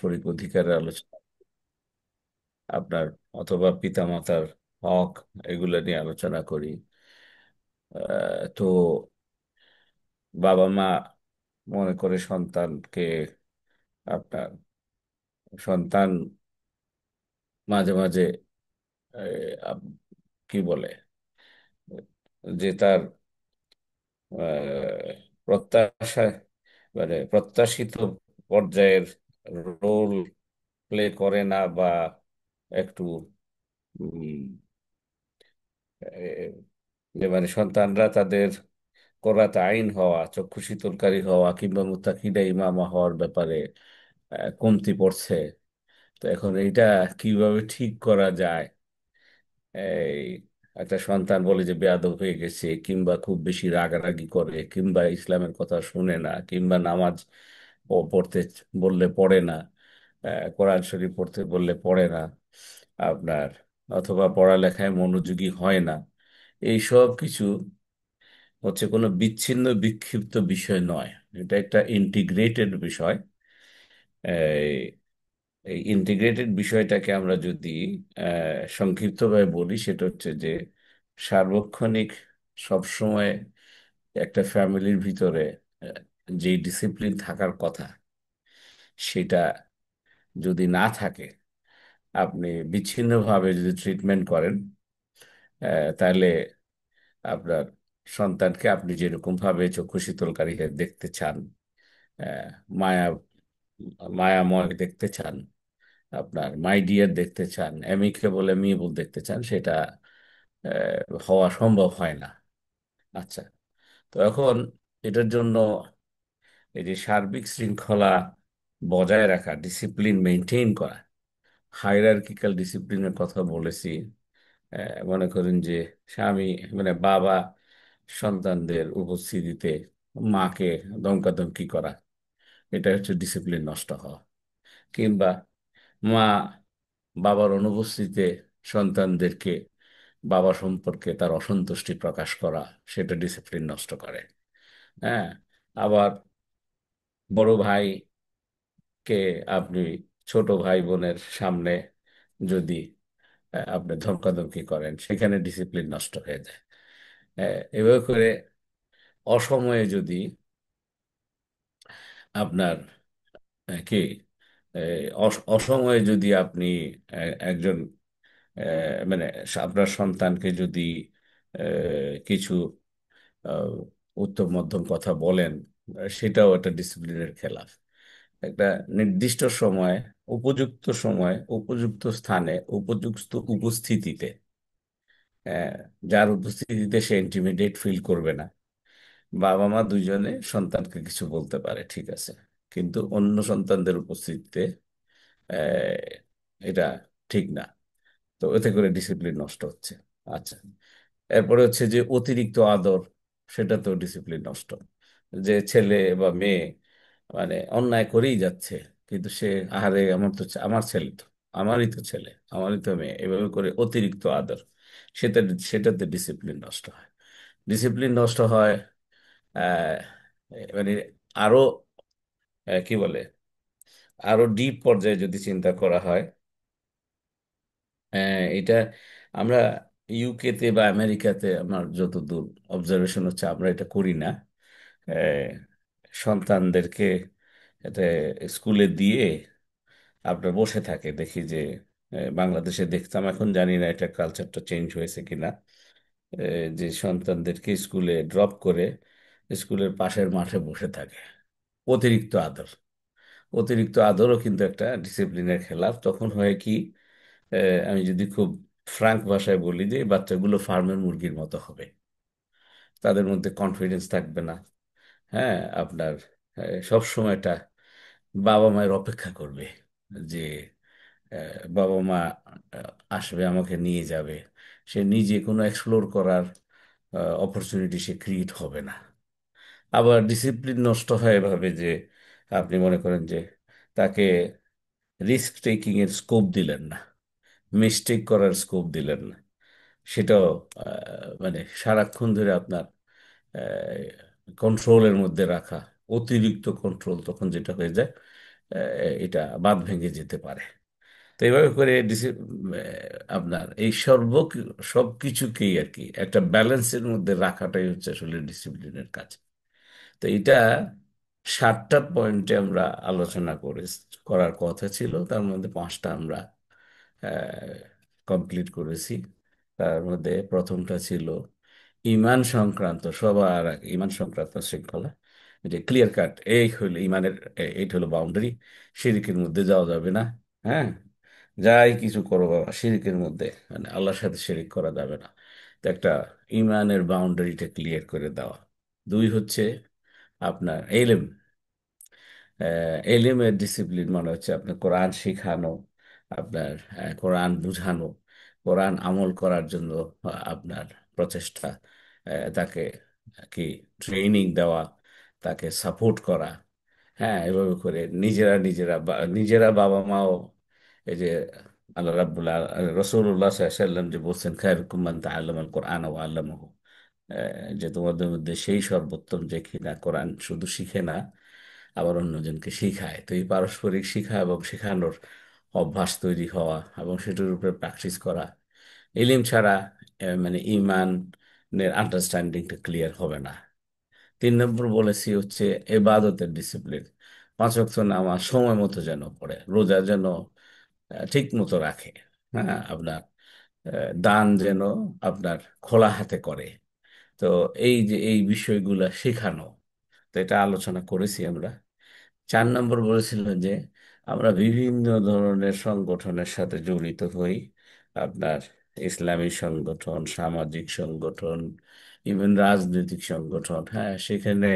পারস্পরিক অধিকারের আলোচনা, আপনার অথবা পিতামাতার হক, এগুলো নিয়ে আলোচনা করি। তো বাবা মা মনে করে সন্তানকে, আপনার সন্তান মাঝে মাঝে কি বলে, যে তার প্রত্যাশা, মানে প্রত্যাশিত পর্যায়ের রোল প্লে করে না, বা একটু উম, এ- যে মানে সন্তানরা তাদের করাত আইন হওয়া, চক্ষু শীতলকারী হওয়া কিংবা মুত্তাকিদা ইমামা হওয়ার ব্যাপারে কমতি পড়ছে। তো এখন এইটা কিভাবে ঠিক করা যায়? এই একটা সন্তান বলে যে বেয়াদব হয়ে গেছে, কিংবা খুব বেশি রাগারাগি করে, কিংবা ইসলামের কথা শুনে না, কিংবা নামাজ পড়তে বললে পড়ে না, কোরআন শরীফ পড়তে বললে পড়ে না, আপনার অথবা পড়ালেখায় মনোযোগী হয় না। এই সব কিছু হচ্ছে কোনো বিচ্ছিন্ন বিক্ষিপ্ত বিষয় নয়, এটা একটা ইন্টিগ্রেটেড বিষয়। এই এই ইন্টিগ্রেটেড বিষয়টাকে আমরা যদি সংক্ষিপ্তভাবে বলি, সেটা হচ্ছে যে সার্বক্ষণিক সবসময় একটা ফ্যামিলির ভিতরে আহ, যে ডিসিপ্লিন থাকার কথা, সেটা যদি না থাকে, আপনি বিচ্ছিন্নভাবে যদি ট্রিটমেন্ট করেন, তাহলে আপনার সন্তানকে আপনি যেরকম ভাবে চক্ষু শীতলকারী দেখতে চান, আহ, মায়া মায়াময় দেখতে চান, আপনার মাই ডিয়ার দেখতে চান, অ্যামিকেবল অ্যামিয়েবল দেখতে চান, সেটা হওয়া সম্ভব হয় না। আচ্ছা, তো এখন এটার জন্য এই যে সার্বিক শৃঙ্খলা বজায় রাখা, ডিসিপ্লিন মেনটেন করা, হায়ারার্কিক্যাল ডিসিপ্লিনের কথা বলেছি। মনে করেন যে স্বামী, মানে বাবা সন্তানদের উপস্থিতিতে মাকে ধমকাধমকি করা, এটা হচ্ছে ডিসিপ্লিন নষ্ট হওয়া। কিংবা মা বাবার অনুপস্থিতিতে সন্তানদেরকে বাবা সম্পর্কে তার অসন্তুষ্টি প্রকাশ করা, সেটা ডিসিপ্লিন নষ্ট করে। হ্যাঁ, আবার বড় ভাইকে আপনি ছোট ভাই বোনের সামনে যদি আপনি ধমকাধমকি করেন, সেখানে ডিসিপ্লিন নষ্ট হয়ে যায়। এভাবে করে অসময়ে যদি আপনার কি অসময়ে যদি আপনি একজন মানে আপনার সন্তানকে যদি কিছু আহ, উত্তম মধ্যম কথা বলেন, সেটাও একটা ডিসিপ্লিনের খেলাফ। একটা নির্দিষ্ট সময়, উপযুক্ত সময়, উপযুক্ত স্থানে, উপযুক্ত উপস্থিতিতে, আহ, যার উপস্থিতিতে সে ইন্টিমিডেট ফিল করবে না। বাবা মা দুইজনে সন্তানকে কিছু বলতে পারে, ঠিক আছে, কিন্তু অন্য সন্তানদের উপস্থিতিতে এটা ঠিক না। তো এতে করে ডিসিপ্লিন নষ্ট হচ্ছে। আচ্ছা, এরপরে হচ্ছে যে অতিরিক্ত আদর, সেটা তো ডিসিপ্লিন নষ্ট। যে ছেলে বা মেয়ে মানে অন্যায় করেই যাচ্ছে, কিন্তু সে আহারে আমার তো আমার ছেলে তো, আমারই তো ছেলে, আমারই তো মেয়ে, এভাবে করে অতিরিক্ত আদর, সেটা সেটাতে ডিসিপ্লিন নষ্ট হয়। ডিসিপ্লিন নষ্ট হয় আহ, মানে আরো কি বলে, আরো ডিপ পর্যায়ে যদি চিন্তা করা হয়, এটা আমরা ইউকেতে বা আমেরিকাতে আমার যতদূর অবজারভেশন হচ্ছে, আমরা এটা করি না। আহ, সন্তানদেরকে এটা স্কুলে দিয়ে আপনার বসে থাকে দেখি যে, বাংলাদেশে দেখতাম, এখন জানি না এটা কালচারটা চেঞ্জ হয়েছে কিনা, যে সন্তানদেরকে স্কুলে ড্রপ করে স্কুলের পাশের মাঠে বসে থাকে। অতিরিক্ত আদর, অতিরিক্ত আদরও কিন্তু একটা ডিসিপ্লিনের খেলাফ। তখন হয় কি, আমি যদি খুব ফ্রাঙ্ক ভাষায় বলি, যে এই বাচ্চাগুলো ফার্মের মুরগির মতো হবে, তাদের মধ্যে কনফিডেন্স থাকবে না। হ্যাঁ, আপনার সব সময়টা বাবা মায়ের অপেক্ষা করবে যে বাবা মা আসবে, আমাকে নিয়ে যাবে। সে নিজে কোনো এক্সপ্লোর করার অপরচুনিটি সে ক্রিয়েট হবে না। আবার ডিসিপ্লিন নষ্ট হয় এভাবে যে আপনি মনে করেন যে তাকে রিস্ক টেকিং এর স্কোপ দিলেন না, মিস্টেক করার স্কোপ দিলেন না। সেটাও মানে সারাক্ষণ ধরে আপনার কন্ট্রোলের মধ্যে রাখা, অতিরিক্ত কন্ট্রোল তখন যেটা হয়ে যায়, এটা বাঁধ ভেঙে যেতে পারে। তো এইভাবে করে আপনার এই সব কিছুকেই আর কি একটা ব্যালেন্সের মধ্যে রাখাটাই হচ্ছে আসলে ডিসিপ্লিনের কাজ। তো এটা 7টা পয়েন্টে আমরা আলোচনা করার কথা ছিল, তার মধ্যে 5টা আমরা কমপ্লিট করেছি। তার মধ্যে প্রথমটা ছিল ইমান সংক্রান্ত, সবার আগে ইমান সংক্রান্ত শৃঙ্খলা, যে ক্লিয়ার কাট এই হইলো ইমানের, এইটা হলো বাউন্ডারি, শিরিকের মধ্যে যাওয়া যাবে না। হ্যাঁ, যাই কিছু করো বাবা, শিরিকের মধ্যে মানে আল্লাহর সাথে শিরিক করা যাবে না। তো একটা ইমানের বাউন্ডারিটা ক্লিয়ার করে দেওয়া। দুই হচ্ছে আপনার এলেম। এলিমের ডিসিপ্লিন মানে হচ্ছে আপনার কোরআন শিখানো, আপনার কোরআন বুঝানো, কোরআন আমল করার জন্য আপনার প্রচেষ্টা, তাকে কি ট্রেনিং দেওয়া, তাকে সাপোর্ট করা। হ্যাঁ, এভাবে করে নিজেরা বাবা মাও, এই যে আল্লাহ রাব্বুল রসুল্লাহ সাল্লাম যে বলছেন খায়রুকুম মান তাআল্লামাল কোরআন ওয়া আল্লামাহু, যে তোমাদের মধ্যে সেই সর্বোত্তম যে কিনা কোরআন শুধু শিখে না, আবার অন্যজনকে শিখায়। তো এই পারস্পরিক শিখা এবং শেখানোর অভ্যাস তৈরি হওয়া এবং সেটার উপরে প্র্যাকটিস করা। ইলিম ছাড়া মানে ইমানের আন্ডারস্ট্যান্ডিংটা ক্লিয়ার হবে না। 3 নম্বর বলেছি হচ্ছে এবাদতের ডিসিপ্লিন। 5 ওয়াক্ত নামাজ সময় মতো যেন পড়ে, রোজা যেন ঠিক মতো রাখে। হ্যাঁ, আপনার দান যেন আপনার খোলা হাতে করে। তো এই যে এই বিষয়গুলা শেখানো, তো এটা আলোচনা করেছি আমরা। 4 নম্বর বলেছিল যে আমরা বিভিন্ন ধরনের সংগঠনের সাথে জড়িত হই, আপনার ইসলামী সংগঠন, সামাজিক সংগঠন, ইভেন রাজনৈতিক সংগঠন। হ্যাঁ, সেখানে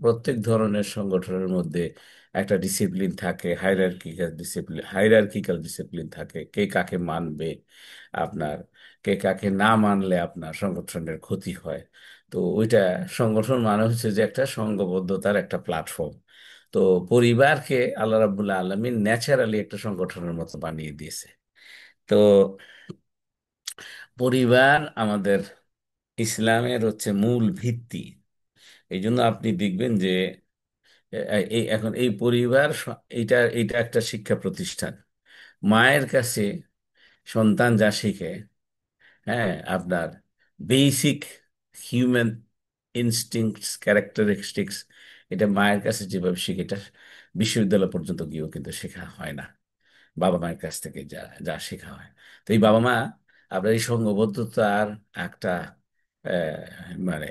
প্রত্যেক ধরনের সংগঠনের মধ্যে একটা ডিসিপ্লিন থাকে, হাইরার্কিক্যাল ডিসিপ্লিন থাকে, কে কাকে মানবে, আপনার কে কাকে না মানলে আপনার সংগঠনের ক্ষতি হয়। তো ওইটা, সংগঠন মানে হচ্ছে যে একটা সংঘবদ্ধতার একটা প্ল্যাটফর্ম। তো পরিবারকে আল্লাহ রাব্বুল আলামিন ন্যাচারালি একটা সংগঠনের মতো বানিয়ে দিয়েছে। তো পরিবার আমাদের ইসলামের হচ্ছে মূল ভিত্তি। এই জন্য আপনি দেখবেন যে এই এখন এই পরিবার এইটা এইটা একটা শিক্ষা প্রতিষ্ঠান। মায়ের কাছে সন্তান যা শিখে, হ্যাঁ, আপনার বেসিক হিউম্যান ইনস্টিংক্টস, ক্যারেক্টারিস্টিক্স, এটা মায়ের কাছে যেভাবে শিখে, এটা বিশ্ববিদ্যালয় পর্যন্ত গিয়েও কিন্তু শেখা হয় না। বাবা মায়ের কাছ থেকে যা যা শেখা হয়। তো এই বাবা মা আপনার এই সংঘবদ্ধতার একটা মানে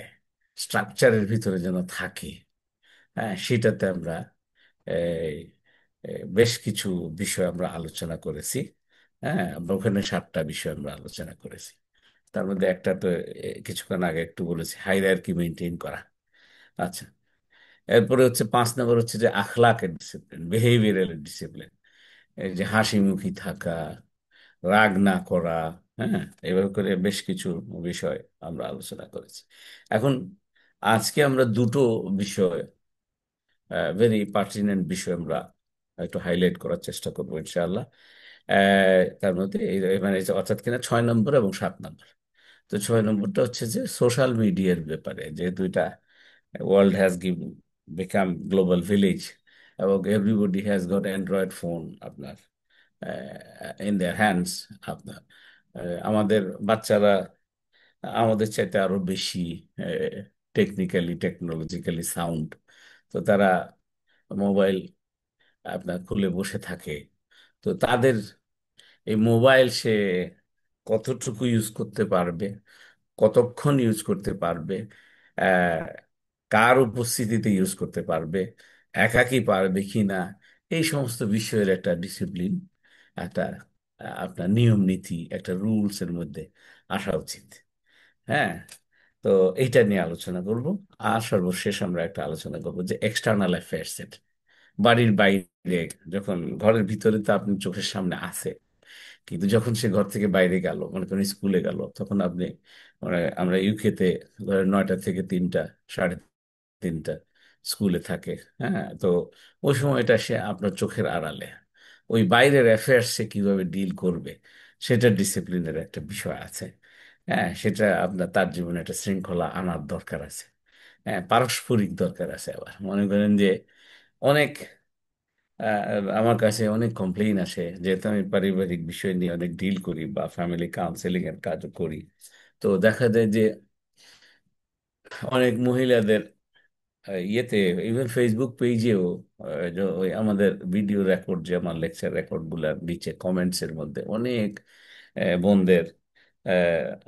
স্ট্রাকচারের ভিতরে যেন থাকে। হ্যাঁ, সেটাতে আমরা এই, বেশ কিছু বিষয় আমরা আলোচনা করেছি। হ্যাঁ, আমরা ওখানে 7টা বিষয় আমরা আলোচনা করেছি। তার মধ্যে একটা তো কিছুক্ষণ আগে একটু বলেছি, হাইরার্কি মেনটেন করা। আচ্ছা, এরপরে হচ্ছে 5 নম্বর হচ্ছে যে আখলাকের ডিসিপ্লিন, বিহেভিয়ারাল ডিসিপ্লিন, এই যে হাসি মুখী থাকা, রাগ না করা। হ্যাঁ, এভাবে করে বেশ কিছু বিষয় আমরা আলোচনা করেছি। এখন আজকে আমরা দুটো বিষয়, ভেরি পার্টিনেন্ট বিষয় আমরা একটু হাইলাইট করার চেষ্টা করবো ইনশাআল্লাহ। তার মধ্যে মানে অর্থাৎ কিনা 6 নম্বর এবং 7 নম্বর। তো 6 নম্বরটা হচ্ছে যে সোশ্যাল মিডিয়ার ব্যাপারে, যেহেতু এটা world has become global village এবং everybody has got android phone আপনার ইন দেয়ার হ্যান্ডস। আপনার আমাদের বাচ্চারা আমাদের চাইতে আরো বেশি টেকনোলজিক্যালি সাউন্ড। তো তারা মোবাইল আপনার খুলে বসে থাকে। তো তাদের এই মোবাইল সে কতটুকু ইউজ করতে পারবে, কতক্ষণ ইউজ করতে পারবে, আহ, কার উপস্থিতিতে ইউজ করতে পারবে, একাকী পারবে কিনা, এই সমস্ত বিষয়ের একটা ডিসিপ্লিন, একটা আপনার নিয়ম নীতি, একটা রুলস এর মধ্যে আসা উচিত। হ্যাঁ, তো এইটা নিয়ে আলোচনা করব। আর সর্বশেষ আমরা একটা আলোচনা করবো যে এক্সটার্নাল অ্যাফেয়ার্স, বাড়ির বাইরে। যখন ঘরের ভিতরে তো আপনি চোখের সামনে আছে, কিন্তু যখন সে ঘর থেকে বাইরে গেল, মনে করেন স্কুলে গেল, তখন আপনি মানে আমরা ইউকেতে ধরেন 9টা থেকে 3টা, 3:30 স্কুলে থাকে। হ্যাঁ, তো ওই সময়টা সে আপনার চোখের আড়ালে, ওই বাইরের অ্যাফেয়ার্স সে কিভাবে ডিল করবে, সেটা ডিসিপ্লিনের একটা বিষয় আছে। হ্যাঁ, সেটা আপনার তার জীবনে একটা শৃঙ্খলা আনার দরকার আছে। হ্যাঁ, পারস্পরিক দরকার আছে। আবার মনে করেন যে অনেক আমার কাছে অনেক কমপ্লেইন আসে, যেহেতু আমি পারিবারিক বিষয় নিয়ে অনেক ডিল করি বা ফ্যামিলি কাউন্সেলিং এর কাজও করি। তো দেখা যায় যে অনেক মহিলাদের ইয়েতে, ইভেন ফেসবুক পেজেও ওই আমাদের ভিডিও রেকর্ড, যে আমার লেকচার রেকর্ড গুলার নিচে কমেন্টস এর মধ্যে অনেক বোনদের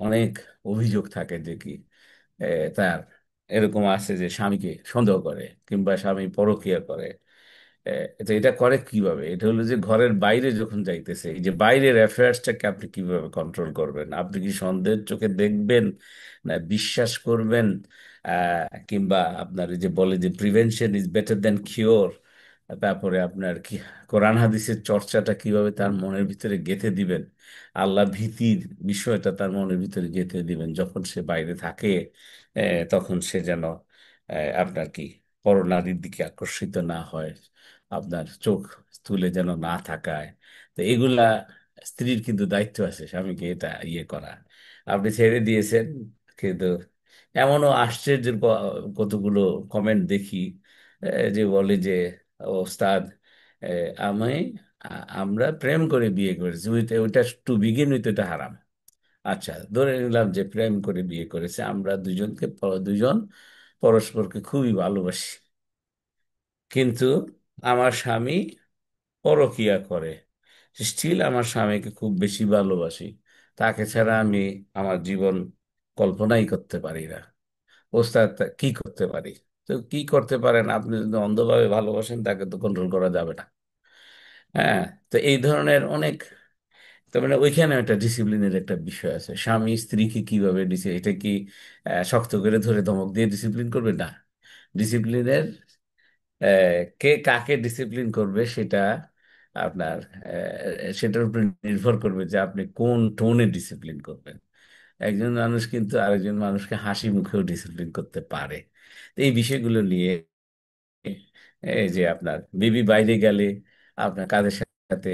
অনেক অভিযোগ থাকে যে কি তার এরকম আছে যে স্বামীকে সন্দেহ করে কিংবা স্বামী পরকীয়া করে। তো এটা করে কিভাবে? এটা হলো যে ঘরের বাইরে যখন যাইতেছে, এই যে বাইরের অ্যাফেয়ার্সটাকে আপনি কিভাবে কন্ট্রোল করবেন? আপনি কি সন্দেহের চোখে দেখবেন, না বিশ্বাস করবেন? কিংবা আপনার এই যে বলে যে prevention is better than cure, তারপরে আপনার কি কোরআন হাদিসের চর্চাটা কিভাবে তার মনের ভিতরে গেঁথে দিবেন, আল্লাহ ভীতির বিষয়টা তার মনের ভিতরে গেঁথে দিবেন, যখন সে বাইরে থাকে তখন সে যেন আপনার কি পরনারীর দিকে আকর্ষিত না হয়, আপনার চোখ তুলে যেন না থাকায়। তো এগুলা স্ত্রীর কিন্তু দায়িত্ব আছে স্বামীকে এটা ইয়ে করা। আপনি ছেড়ে দিয়েছেন, কিন্তু এমনও আশ্চর্যের কতগুলো কমেন্ট দেখি যে বলে যে ওস্তাদ, আমি আমরা প্রেম করে বিয়ে করেছি, ওইটা ওইটা টু বিগিন উইথ এটা হারাম। আচ্ছা, ধরে নিলাম যে প্রেম করে বিয়ে করেছে, আমরা দুজন পরস্পরকে খুবই ভালোবাসি, কিন্তু আমার স্বামী পরকিয়া করে, স্টিল আমার স্বামীকে খুব বেশি ভালোবাসি, তাকে ছাড়া আমি আমার জীবন কল্পনাই করতে পারি না। ওস্তাদ, কি করতে পারি? তো কি করতে পারেন? আপনি যদি অন্ধভাবে ভালোবাসেন, তাকে তো কন্ট্রোল করা যাবে না। হ্যাঁ। তো এই ধরনের অনেক, তার মানে ওইখানে একটা ডিসিপ্লিনের একটা বিষয় আছে। স্বামী স্ত্রীকে কিভাবে এটা কি শক্ত করে ধরে ধমক দিয়ে ডিসিপ্লিন করবে? না। ডিসিপ্লিনের কে কাকে ডিসিপ্লিন করবে সেটা আপনার সেটার উপর নির্ভর করবে যে আপনি কোন টোনে ডিসিপ্লিন করবেন। একজন মানুষ কিন্তু আরেকজন মানুষকে হাসি মুখেও ডিসিপ্লিন করতে পারে। তো এই বিষয়গুলো নিয়ে এই যে আপনার বিবি বাইরে গেলে আপনার কাদের সাথে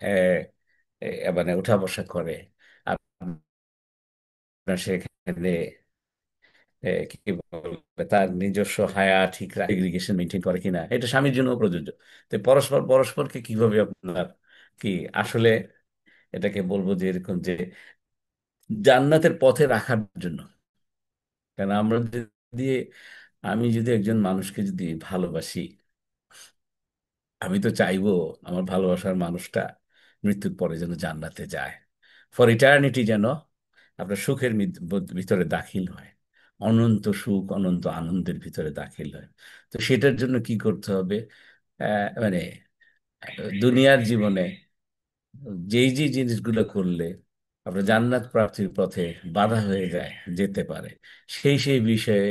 আহ, মানে উঠা বসা করে, আপনার সেখানে কি বলবে, তার নিজস্ব হায়া ঠিক ইগ্রিগেশন মেনটেন করে কিনা, এটা স্বামীর জন্য প্রযোজ্য। তো পরস্পর পরস্পরকে কিভাবে আপনার কি আসলে এটাকে বলবো যে এরকম যে জান্নাতের পথে রাখার জন্য। কারণ আমরা যদি, আমি যদি একজন মানুষকে যদি ভালোবাসি, আমি তো চাইবো আমার ভালোবাসার মানুষটা মৃত্যুর পরে যেন জান্নাতে যায়, ফর ইটার্নিটি, যেন আপনার সুখের ভিতরে দাখিল হয়, অনন্ত সুখ অনন্ত আনন্দের ভিতরে দাখিল হয়। তো সেটার জন্য কি করতে হবে? মানে দুনিয়ার জীবনে যেই যে জিনিসগুলো করলে আপনার জান্নাত প্রাপ্তির পথে বাধা হয়ে যায়, যেতে পারে, সেই সেই বিষয়ে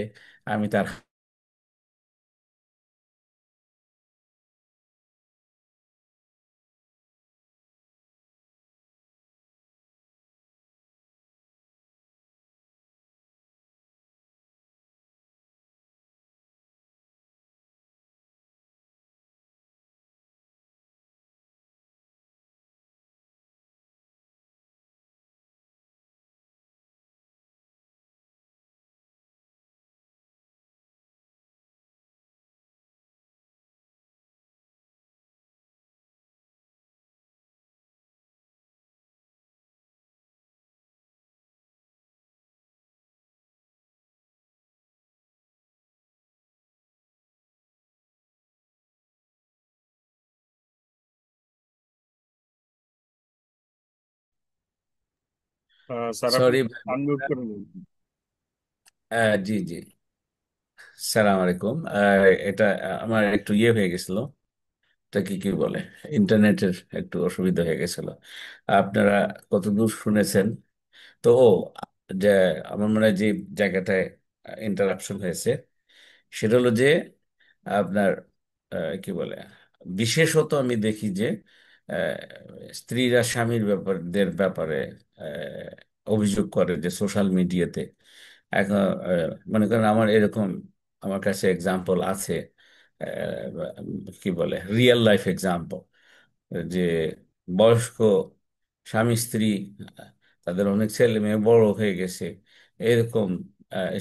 আমি তার। স্যার আপনি সরি। আনমিউট করে নিন। জি জি। সালাম আলাইকুম। এটা আমার একটু ইয়ে হয়ে গেছিল, এটা কি কি বলে, ইন্টারনেটের একটু অসুবিধা হয়ে গেছিল। আপনারা কতদূর শুনেছেন? তো যে আমার মনে হয় যে জায়গাটায় ইন্টারাপশন হয়েছে, সেটা হলো যে আপনার কি বলে, বিশেষত আমি দেখি যে স্ত্রীরা স্বামীর ব্যাপারে অভিযোগ করে যে সোশ্যাল মিডিয়াতে এখন মনে করেন আমার এরকম, আমার কাছে এক্সাম্পল আছে, কি বলে রিয়েল লাইফ এক্সাম্পল, যে বয়স্ক স্বামী স্ত্রী, তাদের অনেক ছেলে মেয়ে বড় হয়ে গেছে, এরকম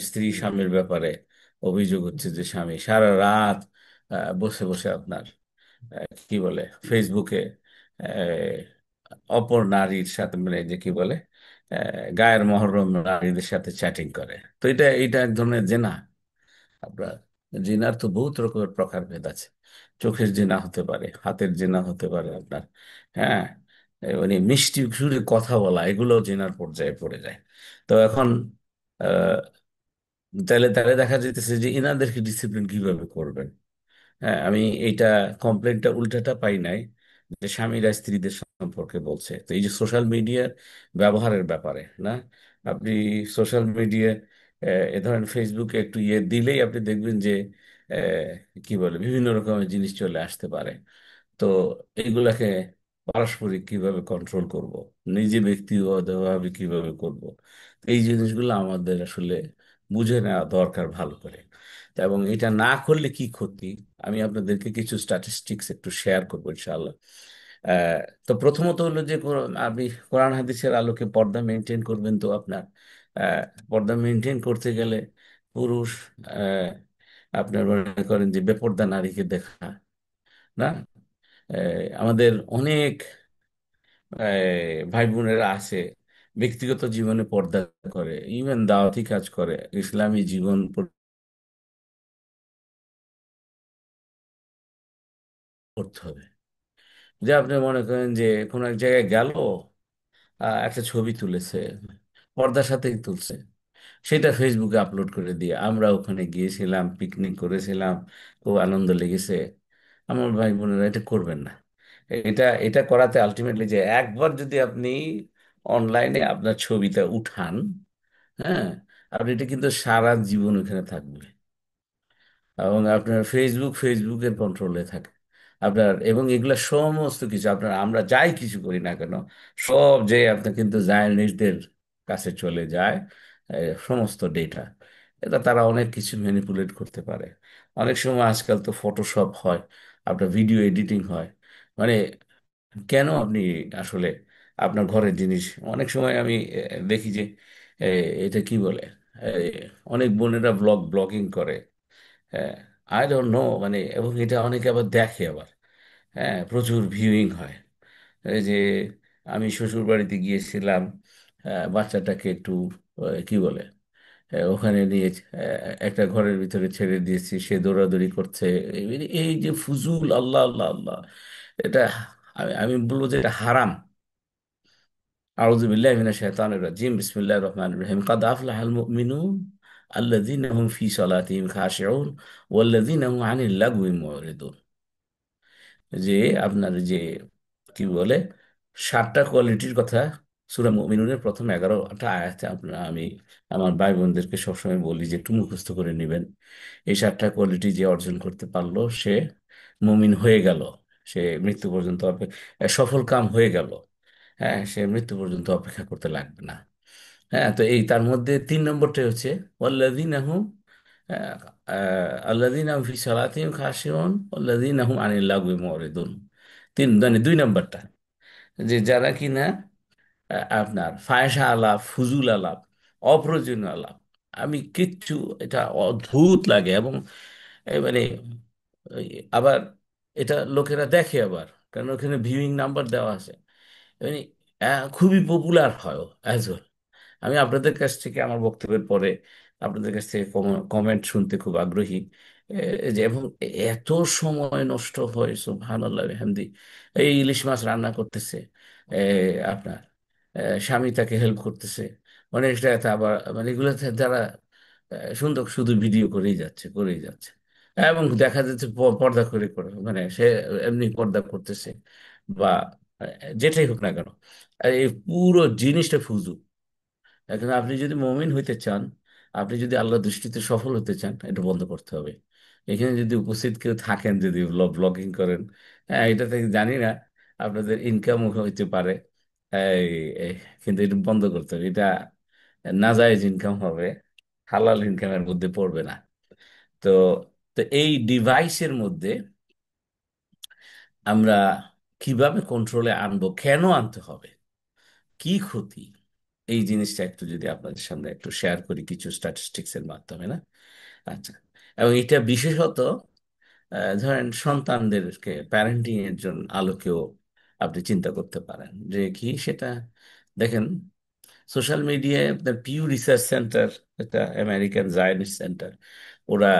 স্ত্রী স্বামীর ব্যাপারে অভিযোগ হচ্ছে যে স্বামী সারা রাত বসে বসে আপনার কি বলে ফেসবুকে অপর নারীর সাথে মানে যে কি বলে গায়ের মহরম নারীদের সাথে চ্যাটিং করে। তো এটা এক ধরনের জেনা। আপনার জিনার তো বহুত রকমের প্রকারভেদ আছে। চোখের জিনা হতে পারে, হাতের জিনা হতে পারে আপনার, হ্যাঁ, মানে মিষ্টি সুরে কথা বলা, এগুলো জিনার পর্যায়ে পড়ে যায়। তো এখন আহ তাহলে তাহলে দেখা যেতেছে যে ইনাদেরকে ডিসিপ্লিন কিভাবে করবেন? হ্যাঁ, আমি এইটা কমপ্লেনটা উল্টাটা পাই নাই, যে স্বামীরা স্ত্রীদের সম্পর্কে বলছে। তো এই যে সোশ্যাল মিডিয়ার ব্যবহারের ব্যাপারে না, আপনি সোশ্যাল মিডিয়া এ ধরেন ফেসবুকে একটু ইয়ে দিলেই আপনি দেখবেন যে কি বলে বিভিন্ন রকমের জিনিস চলে আসতে পারে। তো এইগুলাকে পারস্পরিক কিভাবে কন্ট্রোল করব, নিজে ব্যক্তিগতভাবে কিভাবে করব, এই জিনিসগুলো আমাদের আসলে বুঝে নেওয়া দরকার ভালো করে। এবং এটা না করলে কি ক্ষতি, আমি আপনাদেরকে কিছু স্ট্যাটিস্টিক্স একটু শেয়ার করবো ইনশাআল্লাহ। আহ, তো প্রথমত হলো যে আপনি কোরআন হাদিসের আলোকে পর্দা মেনটেন করবেন। তো আপনার আহ, পর্দা মেনটেন করতে গেলে পুরুষ আহ, আপনার মনে করেন যে বেপর্দা নারীকে দেখা না, আমাদের অনেক ভাই বোনেরা আছে ব্যক্তিগত জীবনে পর্দা করে, ইভেন দাওয়াতি কাজ করে, ইসলামী জীবন করতে হবে। যে আপনি মনে করেন যে কোনো এক জায়গায় গেল, একটা ছবি তুলেছে, পর্দার সাথেই তুলছে, সেটা ফেসবুকে আপলোড করে দিয়ে আমরা ওখানে গিয়েছিলাম, পিকনিক করেছিলাম, খুব আনন্দ লেগেছে। আমার ভাই বোনেরা এটা করবেন না। এটা এটা করাতে আলটিমেটলি যে একবার যদি আপনি অনলাইনে আপনার ছবিটা উঠান, হ্যাঁ, আপনি এটা কিন্তু সারা জীবন ওখানে থাকবে, এবং আপনার ফেসবুকের কন্ট্রোলে থাকে আপনার। এবং এগুলা সমস্ত কিছু আপনার, আমরা যাই কিছু করি না কেন, সব যে আপনার কিন্তু জার্নালিস্টদের কাছে চলে যায়, সমস্ত ডেটা। এটা তারা অনেক কিছু ম্যানিপুলেট করতে পারে। অনেক সময় আজকাল তো ফটোশপ হয়, আপনার ভিডিও এডিটিং হয়, মানে কেন আপনি আসলে আপনার ঘরের জিনিস, অনেক সময় আমি দেখি যে এটা কি বলে, অনেক বোনেরা ব্লগিং করে, হ্যাঁ, আই ডোন্ট নো, মানে এবং এটা অনেকে আবার দেখে আবার, হ্যাঁ, প্রচুর ভিউইং হয়। এই যে আমি শ্বশুর বাড়িতে গিয়েছিলাম, বাচ্চাটাকে একটু কি বলে ওখানে নিয়ে একটা ঘরের ভিতরে ছেড়ে দিয়েছি, সে দৌড়াদৌড়ি করছে। এই যে ফুজুল, আল্লাহ আল্লাহ আল্লাহ, এটা আমি বলবো যে এটা হারাম। আউযু বিল্লাহি মিনাশ শাইতানির রাজিম, বিসমিল্লাহির রহমানির রহিম, কাদ আফলাহাল মুমিনুন আল্লাযীনা হুম ফি সালাতিহিম খাশিউন ওয়াল্লাযীনা হুম আনিল লাগওয়ি মুরিদুন। যে আপনার যে কি বলে 7টা কোয়ালিটির কথা সূরা মুমিনুনের প্রথম 11টা আয়াতে আপনার, আমি আমার ভাই বোনদেরকে সবসময় বলি যে একটু মুখস্থ করে নেবেন। এই 7টা কোয়ালিটি যে অর্জন করতে পারলো, সে মুমিন হয়ে গেল, সে মৃত্যু পর্যন্ত সফল কাম হয়ে গেল। হ্যাঁ, সে মৃত্যু পর্যন্ত অপেক্ষা করতে লাগবে না। হ্যাঁ, তো এই তার মধ্যে 3 নম্বরটা হচ্ছে ওয়াল্লাযীনা হুম আল্লাযীনা হুম ফি সালাতিহিম খাশিউন ওয়াল্লাযীনা হুম আনিল লাগওয়ি মুরিদুন। মানে 2 নম্বরটা, যে যারা কিনা আপনার ফায়সা আলাপ, ফুজুল আলাপ, অপ্রয়োজনীয় আলাপ, আমি কিচ্ছু, এটা অদ্ভুত লাগে। এবং মানে এই আবার এটা লোকেরা দেখে আবার, কারণ ওখানে ভিউইং নাম্বার দেওয়া আছে, মানে খুবই পপুলার হয় অ্যাজ ওয়েল। আমি আপনাদের কাছ থেকে আমার বক্তব্যের পরে আপনাদের কাছ থেকে কমেন্ট শুনতে খুব আগ্রহী। যে এবং এত সময় নষ্ট হয়, সুবহানাল্লাহ বিহামদি। এই ইলিশ মাছ রান্না করতেছে, এ, আপনার স্বামী তাকে হেল্প করতেছে, অনেকটা আবার মানে এগুলো যারা সুন্দর শুধু ভিডিও করেই যাচ্ছে করেই যাচ্ছে, এবং দেখা যাচ্ছে পর্দা করে করে মানে সে এমনি পর্দা করতেছে বা যেটাই হোক না কেন, এই পুরো জিনিসটা ফুজু। এখন আপনি যদি মমিন হইতে চান, আপনি যদি আল্লাহ দৃষ্টিতে সফল হতে চান, এটা বন্ধ করতে হবে। এখানে যদি উপস্থিত কেউ থাকেন, যদি ব্লগিং করেন, হ্যাঁ, এটা থেকে জানি না আপনাদের ইনকাম হইতে পারে, এই এই, কিন্তু এটা বন্ধ করতে হবে। এটা নাজায়েজ ইনকাম হবে, হালাল ইনকামের মধ্যে পড়বে না। তো তো এই ডিভাইসের মধ্যে আমরা কিভাবে কন্ট্রোলে আনবো, কেন আনতে হবে, কি ক্ষতি, এই জিনিসটা একটু যদি আপনাদের সামনে একটু শেয়ার করি কিছু স্ট্যাটিস্টিক্স এর মাধ্যমে না। আচ্ছা, এবং এটা বিশেষত ধরেন সন্তানদেরকে প্যারেন্টিং এর জন্য আলোকেও আপনি চিন্তা করতে পারেন যে কি সেটা দেখেন। সোশ্যাল মিডিয়ায় আপনার পিউ রিসার্চ সেন্টার, একটা আমেরিকান জায়নিস্ট সেন্টার, ওরা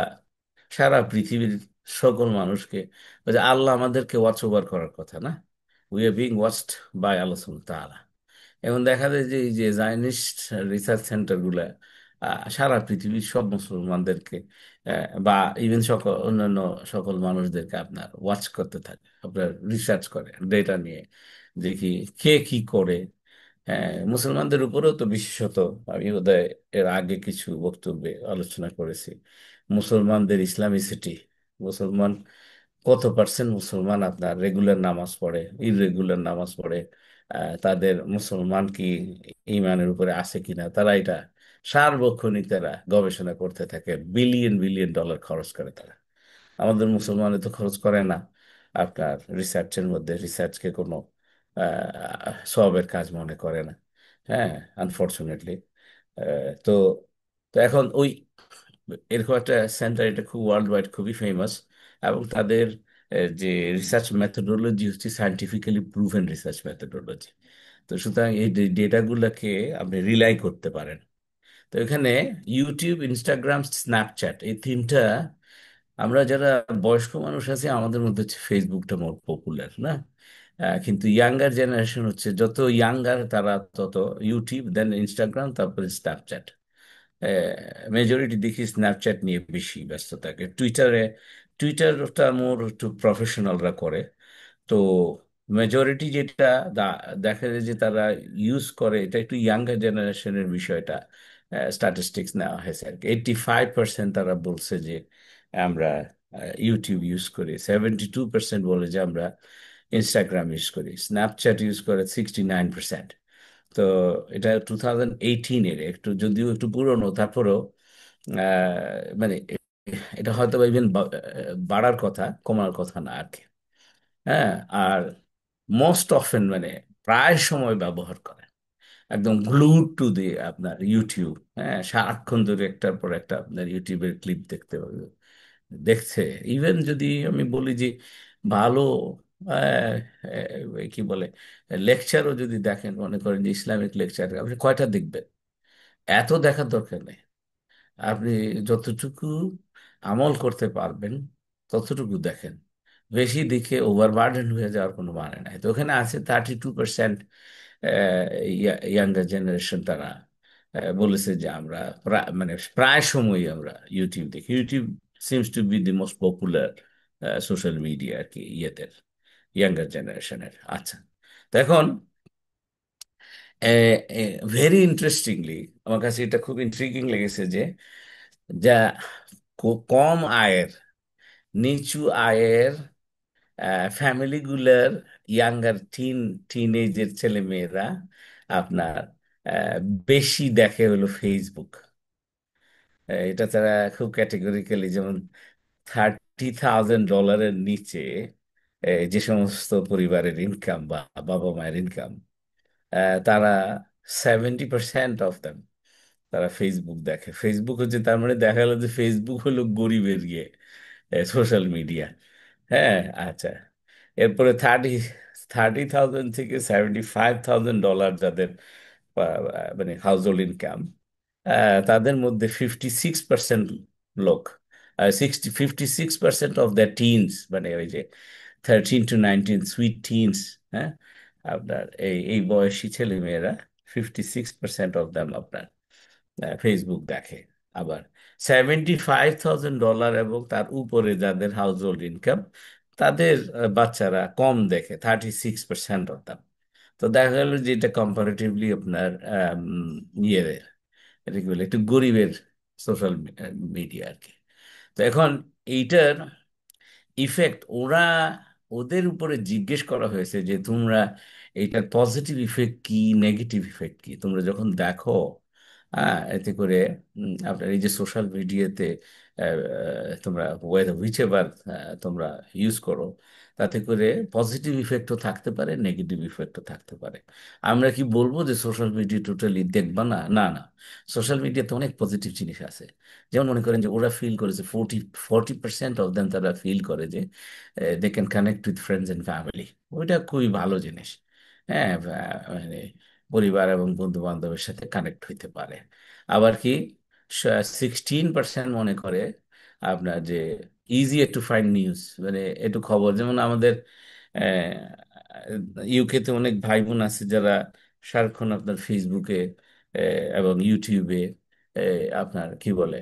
সারা পৃথিবীর সকল মানুষকে, ওই যে আল্লাহ আমাদেরকে ওয়াচ ওভার করার কথা না, we are being watched by আল্লাহ সুবহানাহু ওয়া তাআলা। এখন দেখা যায় যে এই যে জায়নিস্ট রিসার্চ সেন্টার গুলা সারা পৃথিবীর সব মুসলমানদেরকে বা ইভেন সকল অন্যান্য সকল মানুষদেরকে আপনার ওয়াচ করতে থাকে, আপনার রিসার্চ করে ডেটা নিয়ে দেখি কে কি করে। হ্যাঁ, মুসলমানদের উপরেও তো বিশেষত আমি বোধহয় এর আগে কিছু বক্তব্যে আলোচনা করেছি, মুসলমানদের ইসলামিসিটি, মুসলমান কত পার্সেন্ট মুসলমান আপনার রেগুলার নামাজ পড়ে, ইররেগুলার নামাজ পড়ে, তাদের মুসলমান কি ইমানের উপরে আছে কিনা, তারা এটা সার্বক্ষণিক তারা গবেষণা করতে থাকে, বিলিয়ন বিলিয়ন ডলার খরচ করে তারা। আমাদের মুসলমানে তো খরচ করে না আপনার রিসার্চের মধ্যে, রিসার্চকে কোনো সবের কাজ মনে করে না। হ্যাঁ, আনফর্চুনেটলি। তো তো এখন ওই এরকম একটা সেন্টার, এটা খুব ওয়ার্ল্ড ওয়াইড খুবই ফেমাস, এবং তাদের যে রিসার্চ মেথোডোলজি হচ্ছে সায়েন্টিফিক্যালি প্রুভেন রিসার্চ মেথোডোলজি। তো সুতরাং এই ডেটাগুলোকে আপনি রিলাই করতে পারেন। তো এখানে ইউটিউব, ইনস্টাগ্রাম, স্ন্যাপচ্যাট এই তিনটা, আমরা যারা বয়স্ক মানুষ আছি আমাদের মধ্যে হচ্ছে ফেসবুকটা মোর পপুলার না। কিন্তু ইয়াঙ্গার জেনারেশন হচ্ছে, যত ইয়াঙ্গার তারা তত ইউটিউব, দেন ইনস্টাগ্রাম, তারপরে স্ন্যাপচ্যাট। মেজরিটি দেখি স্ন্যাপচ্যাট নিয়ে বেশি ব্যস্ত থাকে। টুইটারটা মোর একটু প্রফেশনালরা করে। তো মেজরিটি যেটা দেখা যায় যে তারা ইউজ করে, এটা একটু ইয়াঙ্গার জেনারেশনের বিষয়টা। স্ট্যাটিস্টিক্স নেওয়া হয়েছে আর কি, 85% তারা বলছে যে আমরা ইউটিউব ইউজ করি, 72% বলে যে আমরা ইনস্টাগ্রাম ইউজ করি, স্ন্যাপচ্যাট ইউজ করে 69%। তো এটা 2018-এর, একটু যদিও একটু পুরনো, তারপরেও মানে এটা হয়তো ইভেন বাড়ার কথা, কমার কথা না আর কি। হ্যাঁ, আর মোস্ট অফেন মানে প্রায় সময় ব্যবহার করে একদম গ্লুড টু দিয়ে আপনার ইউটিউব। হ্যাঁ, সারাক্ষণ ধরে একটার পর একটা আপনার ইউটিউবের ক্লিপ দেখতে পাবে, দেখছে। ইভেন যদি আমি বলি যে ভালো আহ, কি বলে লেকচারও যদি দেখেন, মনে করেন যে ইসলামিক লেকচার, আপনি কয়টা দেখবেন? এত দেখার দরকার নেই। আপনি যতটুকু আমল করতে পারবেন ততটুকু দেখেন। বেশি দেখে ওভারবার্ডেন হয়ে যাওয়ার কোনো মানে নাই। তো ওখানে আছে 32% ইয়াঙ্গার জেনারেশন, তারা বলেছে যে আমরা মানে প্রায় সময়ই আমরা ইউটিউব দেখি। YouTube seems to be the most popular social media আর কি, ইয়েদের ইয়াঙ্গার জেনারেশনের। আচ্ছা, তো এখন ভেরি ইন্টারেস্টিংলি আমার কাছে এটা খুব ইন্ট্রিগিং লেগেছে যে যা কম আয়ের, নিচু আয়ের ফ্যামিলিগুলার ইয়াঙ্গার টিন এজের ছেলে মেয়েরা আপনার আহ, বেশি দেখে হলো ফেসবুক। এটা তারা খুব ক্যাটেগরিক্যালি, যেমন $30,000 নিচে যে সমস্ত পরিবারের ইনকাম বা বাবা মায়ের ইনকাম, তারা 70% অফ দেম তারা ফেসবুক দেখে। ফেসবুক হচ্ছে, তার মানে দেখা গেল যে ফেসবুক হলো গরিবের ইয়ে সোশ্যাল মিডিয়া। হ্যাঁ, আচ্ছা। এরপরে 30,000 থেকে $75,000 যাদের মানে হাউস হোল্ড ইনকাম, তাদের মধ্যে 56% লোক, 56% অফ দ্য টিনস, মানে ওই যে 13 to 19 সুইট টিনস, হ্যাঁ, আপনার এই এই বয়সী ছেলে মেয়েরা 56% অফ দ্যাম আপনার ফেসবুক দেখে। আবার $75,000 এবং তার উপরে যাদের হাউস হোল্ড ইনকাম, তাদের বাচ্চারা কম দেখে, 36% অফ দাম। তো দেখা গেল যে এটা কম্পারেটিভলি আপনার ইয়ে, এটা কি বলে, একটু গরিবের সোশ্যাল মিডিয়া আর কি। তো এখন এইটার ইফেক্ট ওরা, ওদের উপরে জিজ্ঞেস করা হয়েছে যে তোমরা এইটার পজিটিভ ইফেক্ট কি, নেগেটিভ ইফেক্ট কি তোমরা যখন দেখো, হ্যাঁ, এতে করে আপনার এই যে সোশ্যাল মিডিয়াতে তোমরা হুইচ এভার তোমরা ইউজ করো, তাতে করে পজিটিভ ইফেক্টও থাকতে পারে, নেগেটিভ ইফেক্টও থাকতে পারে। আমরা কি বলবো যে সোশ্যাল মিডিয়া টোটালি দেখবা না? না, না। সোশ্যাল মিডিয়াতে অনেক পজিটিভ জিনিস আছে। যেমন মনে করেন যে ওরা ফিল করে যে 40% অফ দেন তারা ফিল করে যে they can connect with friends and family. ওইটা খুবই ভালো জিনিস। হ্যাঁ, মানে পরিবার এবং বন্ধু বান্ধবের সাথে কানেক্ট হইতে পারে। আবার কি 16% মনে করে আপনার যে ইজি টু ফাইন্ড নিউজ, মানে একটু খবর, যেমন আমাদের ইউকেতে অনেক ভাই বোন আছে যারা সারাক্ষণ আপনার ফেসবুকে এবং ইউটিউবে আপনার কি বলে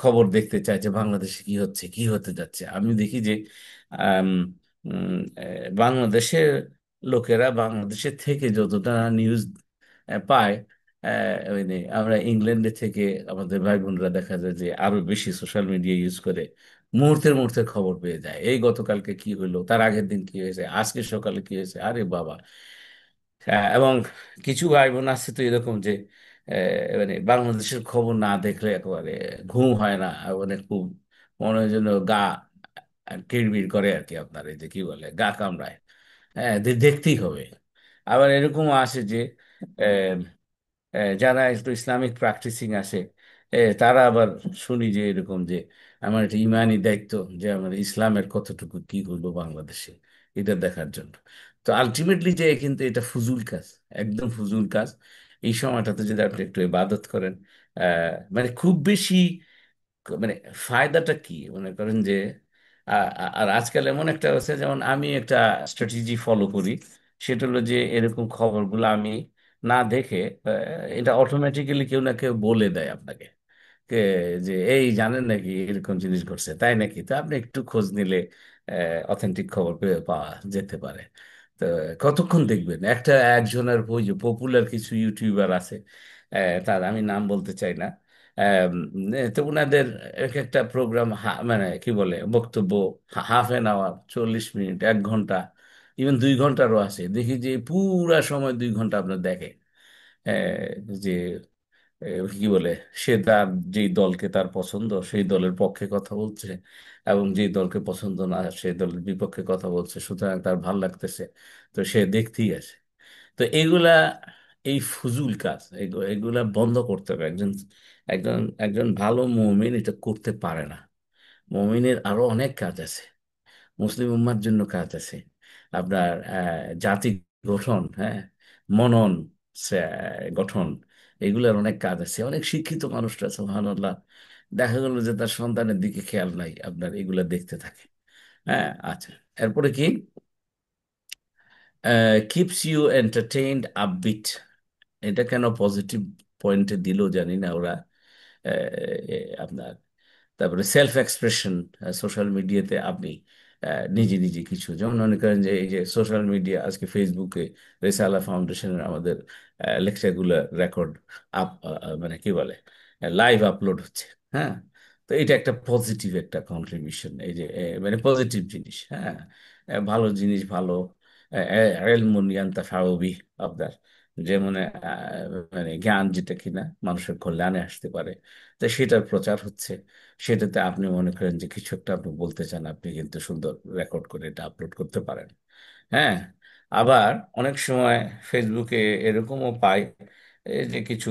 খবর দেখতে চায় যে বাংলাদেশে কি হচ্ছে, কি হতে যাচ্ছে। আমি দেখি যে আম, বাংলাদেশের লোকেরা বাংলাদেশের থেকে যতটা নিউজ পায়, মানে আমরা ইংল্যান্ডে থেকে আমাদের ভাই বোনরা দেখা যায় যে আরো বেশি সোশ্যাল মিডিয়া ইউজ করে মুহূর্তের মুহূর্তে খবর পেয়ে যায়। এই গতকালকে কি হলো, তার আগের দিন কি হয়েছে, আজকে সকালে কি হয়েছে, আরে বাবা। এবং কিছু ভাই বোন আছে তো এরকম যে মানে বাংলাদেশের খবর না দেখলে একেবারে ঘুম হয় না, মানে খুব মনে হয় যেন গা কিড়বিড় করে আর কি, আপনার এই যে কি বলে গা কামড়ায়। হ্যাঁ, দেখতেই হবে। আবার এরকম আছে যে যারা একটু ইসলামিক প্র্যাকটিসিং আসে, তারা আবার শুনি যে এরকম যে আমার একটা ইমানি দায়িত্ব যে আমার ইসলামের কতটুকু কি হলো বাংলাদেশে, এটা দেখার জন্য। তো আলটিমেটলি যে কিন্তু এটা ফুজুল কাজ, একদম ফুজুল কাজ। এই সময়টাতে যদি আপনি একটু ইবাদত করেন, মানে খুব বেশি মানে ফায়দাটা কি মনে করেন যে আর আজকাল এমন একটা আছে, যেমন আমি একটা স্ট্র্যাটেজি ফলো করি। সেটা হলো যে এরকম খবরগুলো আমি না দেখে এটা অটোমেটিক্যালি কেউ না কেউ বলে দেয় আপনাকে, কে যে এই জানেন নাকি এরকম জিনিস ঘটছে, তাই নাকি, তো আপনি একটু খোঁজ নিলে অথেন্টিক খবর পাওয়া যেতে পারে। তো কতক্ষণ দেখবেন একটা একজনের, ওই যে পপুলার কিছু ইউটিউবার আছে, তার আমি নাম বলতে চাই না, তো ওনাদের এক একটা প্রোগ্রাম মানে কি বলে বক্তব্য 1/2 an hour, 40 মিনিট, 1 ঘন্টা, ইভেন 2 ঘন্টারও আছে। দেখি যে পুরা সময় 2 ঘন্টা আপনার দেখে যে কি বলে সে তার যেই দলকে তার পছন্দ সেই দলের পক্ষে কথা বলছে, এবং যেই দলকে পছন্দ না সেই দলের বিপক্ষে কথা বলছে, সুতরাং তার ভাল লাগতেছে, তো সে দেখতেই আছে। তো এগুলা, এই ফুজুল কাজ, এগুলা বন্ধ করতে হবে। একজন একজন একজন ভালো মুমিন এটা করতে পারে না। মুমিনের আরো অনেক কাজ আছে, মুসলিম উম্মার জন্য কাজ আছে। আপনার জাতি গঠন, হ্যাঁ, মনন গঠন, এগুলোর অনেক কাজ আছে। অনেক শিক্ষিত মানুষরা সুবহানাল্লাহ, দেখা গেল যে তার সন্তানের দিকে খেয়াল নাই, আপনার এগুলা দেখতে থাকে। হ্যাঁ, আচ্ছা। এরপরে কি কিপস ইউ এন্টারটেইনড আপবিট, এটা কেন পজিটিভ পয়েন্টে দিল জানি না ওরা। আপনার তারপরে সেলফ এক্সপ্রেশন, সোশ্যাল মিডিয়াতে আপনি নিজে নিজে কিছু, যেমন মনে করেন যে এই যে সোশ্যাল মিডিয়া আজকে ফেসবুকে রেসালা ফাউন্ডেশনের আমাদের লেকচারগুলো রেকর্ড আপ, মানে কি বলে লাইভ আপলোড হচ্ছে। হ্যাঁ, তো এটা একটা পজিটিভ একটা কন্ট্রিবিউশন, এই যে মানে পজিটিভ জিনিস। হ্যাঁ, ভালো জিনিস, ভালো এলমুন ইয়ান্তাফাউ বিহি আপনার, যে মানে মানে জ্ঞান যেটা কিনা মানুষের কল্যাণে আসতে পারে, তো সেটার প্রচার হচ্ছে। সেটাতে আপনি মনে করেন যে কিছু একটা আপনি বলতে চান, আপনি কিন্তু সুন্দর রেকর্ড করে এটা আপলোড করতে পারেন। হ্যাঁ, আবার অনেক সময় ফেসবুকে এরকমও পাই এই যে কিছু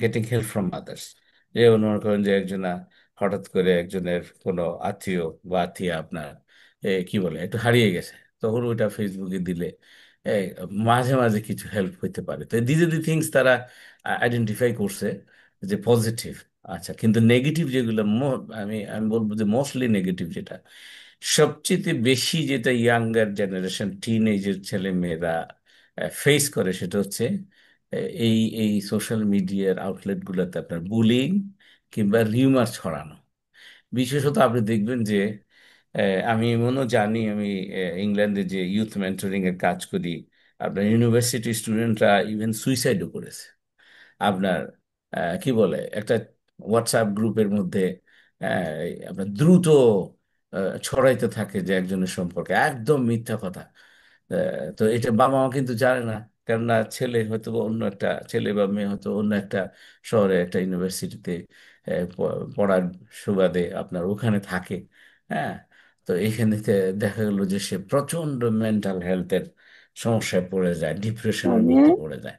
গেটিং হেল্প ফ্রম আদার্স, যে মনে করেন যে একজনা হঠাৎ করে একজনের কোনো আত্মীয় বা আত্মীয় আপনার কি বলে একটু হারিয়ে গেছে, তখন ওইটা ফেসবুকে দিলে এই মাঝে মাঝে কিছু হেল্প হইতে পারে। তো দিস আর দি থিংস তারা আইডেন্টিফাই করছে যে পজিটিভ। আচ্ছা, কিন্তু নেগেটিভ যেগুলো আমি আমি বলবো যে মোস্টলি নেগেটিভ যেটা সবচেয়ে বেশি, যেটা ইয়াঙ্গার জেনারেশন টিন এজের ছেলে মেয়েরা ফেস করে, সেটা হচ্ছে এই এই সোশ্যাল মিডিয়ার আউটলেট গুলোতে আপনার বুলিং কিংবা রিউমার ছড়ানো। বিশেষত আপনি দেখবেন যে আমি এমনও জানি, আমি ইংল্যান্ডে যে ইউথ মেন্টরিং এর কাজ করি, আপনার ইউনিভার্সিটি স্টুডেন্টরা ইভেন সুইসাইডও করেছে। আপনার কি বলে একটা হোয়াটসঅ্যাপ গ্রুপের মধ্যে আপনার দ্রুত ছড়াইতে থাকে যে একজনের সম্পর্কে একদম মিথ্যা কথা। তো এটা বাবা মা কিন্তু জানে না, কেননা ছেলে হয়তো বা অন্য একটা ছেলে বা মেয়ে হয়তো অন্য একটা শহরে একটা ইউনিভার্সিটিতে পড়ার সুবাদে আপনার ওখানে থাকে। হ্যাঁ, তো এইখানেতে দেখা গেল যে সে প্রচন্ড মেন্টাল হেলথের সমস্যায় পড়ে যায়, ডিপ্রেশনের মানে মধ্যে পড়ে যায়।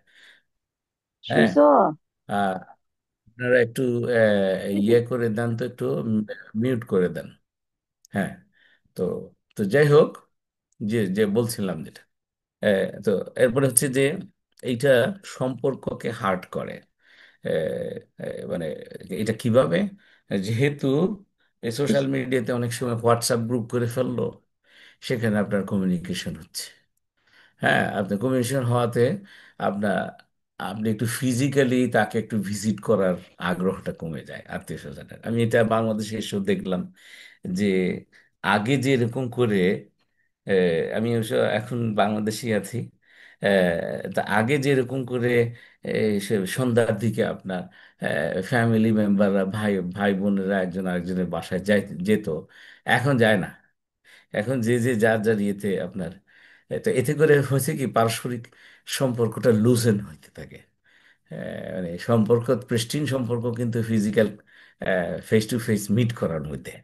হ্যাঁ, শুইছো? আর আপনারা একটু ইয়ে করে দেন তো, একটু মিউট করে দেন। হ্যাঁ, তো তো যাই হোক, যে যে বলছিলাম যেটা, তো এরপরে হচ্ছে যে এইটা সম্পর্ককে হার্ট করে। আহ, মানে এটা কিভাবে, যেহেতু এই সোশ্যাল মিডিয়াতে অনেক সময় হোয়াটসঅ্যাপ গ্রুপ করে ফেললো, সেখানে আপনার কমিউনিকেশন হচ্ছে। হ্যাঁ, আপনার কমিউনিকেশন হওয়াতে আপনার আপনি একটু ফিজিক্যালি তাকে একটু ভিজিট করার আগ্রহটা কমে যায় আত্মীয় স্বজনের। আমি এটা বাংলাদেশে এসেও দেখলাম যে আগে যে এরকম করে, আমি অবশ্য এখন বাংলাদেশে আছি, তা আগে যেরকম করে সন্ধ্যার দিকে আপনার ফ্যামিলি মেম্বাররা, ভাই ভাই বোনেরা একজন আরেকজনের বাসায় যেত, এখন যায় না। এখন যে যে যার যার ইয়েতে আপনার, তো এতে করে হয়েছে কি, পারস্পরিক সম্পর্কটা লুজেন হইতে থাকে। মানে সম্পর্ক, প্রিস্টিন সম্পর্ক কিন্তু physical face to face meet করার মধ্যে,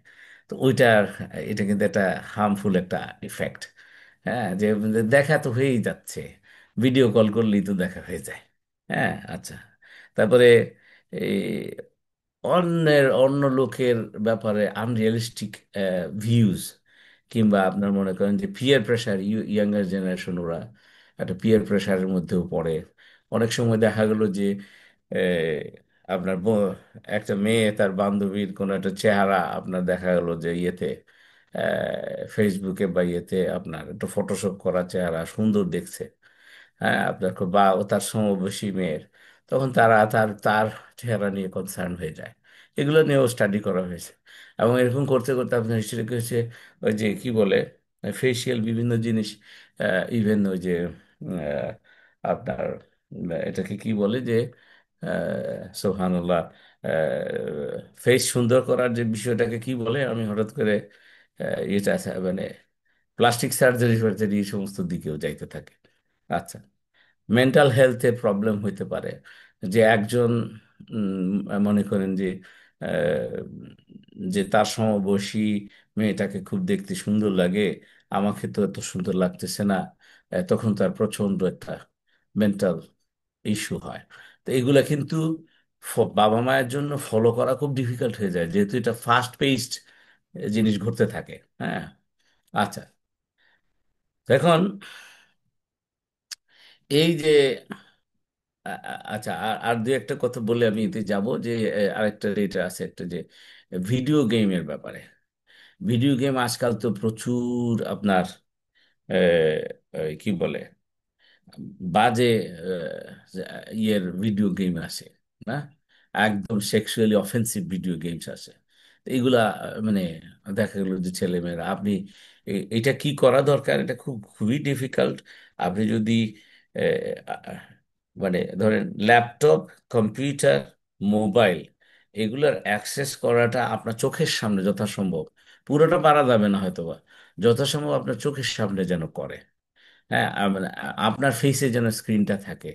তো ওইটার, এটা কিন্তু একটা হার্মফুল একটা ইফেক্ট। হ্যাঁ, যে দেখা তো হয়েই যাচ্ছে, ভিডিও কল করলেই তো দেখা হয়ে যায়। হ্যাঁ, আচ্ছা, তারপরে এই অন্য লোকের ব্যাপারে আনরিয়ালিস্টিক ভিউজ, কিংবা আপনার মনে করেন যে পিয়ার প্রেশার, ইয়াঙ্গার জেনারেশন ওরা একটা পিয়ার প্রেশারের মধ্যেও পড়ে। অনেক সময় দেখা গেল যে আপনার একটা মেয়ে তার বান্ধবীর কোনো একটা চেহারা আপনার দেখা গেল যে ইয়েতে, ফেসবুকে বা ইয়েতে আপনার একটু ফটোশপ করা চেহারা সুন্দর দেখছে। হ্যাঁ, আপনার বা ও তার সমবয়সী মেয়ের, তখন তারা তার তার চেহারা নিয়ে কনসার্ন হয়ে যায়। এগুলো নিয়েও স্টাডি করা হয়েছে। এবং এরকম করতে করতে আপনার হিস্ট্রি হয়েছে, ওই যে কি বলে, ফেসিয়াল বিভিন্ন জিনিস, ইভেন ওই যে আপনার এটাকে কি বলে যে, সোহানুল্লাহ, ফেস সুন্দর করার যে বিষয়টাকে কি বলে, আমি হঠাৎ করে এটা মানে প্লাস্টিক সার্জারি ফার্জারি এই সমস্ত দিকেও যাইতে থাকে। আচ্ছা, মেন্টাল হেলথে প্রবলেম হইতে পারে, যে একজন মনে করেন যে আহ, যে তার সমবয়সী মেয়েটাকে খুব দেখতে সুন্দর লাগে, আমাকে তো এত সুন্দর লাগতেছে না, তখন তার প্রচন্ড একটা মেন্টাল ইস্যু হয়। তো এগুলা কিন্তু বাবা মায়ের জন্য ফলো করা খুব ডিফিকাল্ট হয়ে যায়, যেহেতু এটা ফাস্ট পেসড জিনিস ঘটতে থাকে। হ্যাঁ, আচ্ছা, এখন এই যে আচ্ছা, আর আর দু একটা কথা বলে আমি এতে যাব যে আরেকটা এটা আছে একটা, যে ভিডিও গেমের ব্যাপারে। ভিডিও গেম আজকাল তো প্রচুর আপনার কি বলে, বাজে ইয়ের ভিডিও গেম আছে না, একদম সেক্সুয়ালি অফেন্সিভ ভিডিও গেমস আছে। তো এইগুলা মানে দেখা গেল যে ছেলেমেয়েরা, আপনি এটা কি করা দরকার, এটা খুবই ডিফিকাল্ট। আপনি যদি আহ, মানে ধরেন ল্যাপটপ, কম্পিউটার, মোবাইল, এগুলোর অ্যাক্সেস করাটা আপনার চোখের সামনে যথাসম্ভব, পুরোটা পারা যাবে না হয়তোবা, যথাসম্ভব আপনার চোখের সামনে যেন করে। হ্যাঁ, মানে আপনার ফেসে যেন স্ক্রিনটা থাকে,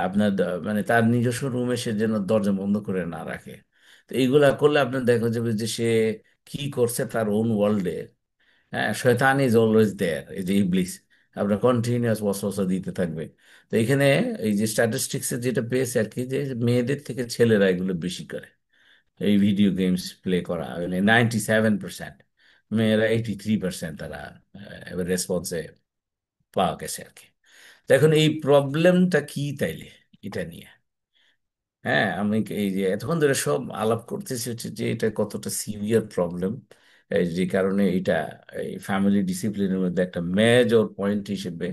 আপনার মানে তার নিজস্ব রুমে সে যেন দরজা বন্ধ করে না রাখে। তো এইগুলা করলে আপনার দেখা যাবে যে সে কি করছে তার ওন ওয়ার্ল্ডে। হ্যাঁ, শয়তান ইজ অলওয়েজ দেয়ার, এই যে ইবলিস আপনার কন্টিনিউয়াস ওয়াসওয়াসা দিতে থাকবে। তো এখানে এই যে স্ট্যাটিস্টিক্সে যেটা পেয়েছে আর কি, যে মেয়েদের থেকে ছেলেরা এগুলো বেশি করে, এই ভিডিও গেমস প্লে করা, মানে 97%, মেয়েরা 83% তারা রেসপন্সে পাওয়া গেছে আর কি। তো এখন এই প্রবলেমটা কি তাইলে, এটা নিয়ে, হ্যাঁ, আমি এই যে এতক্ষণ ধরে সব আলাপ করতেছি হচ্ছে যে এটা কতটা সিভিয়ার প্রবলেম, যে কারণে এটা এই ফ্যামিলি ডিসিপ্লিনের মধ্যে একটা মেজর পয়েন্ট হিসেবে,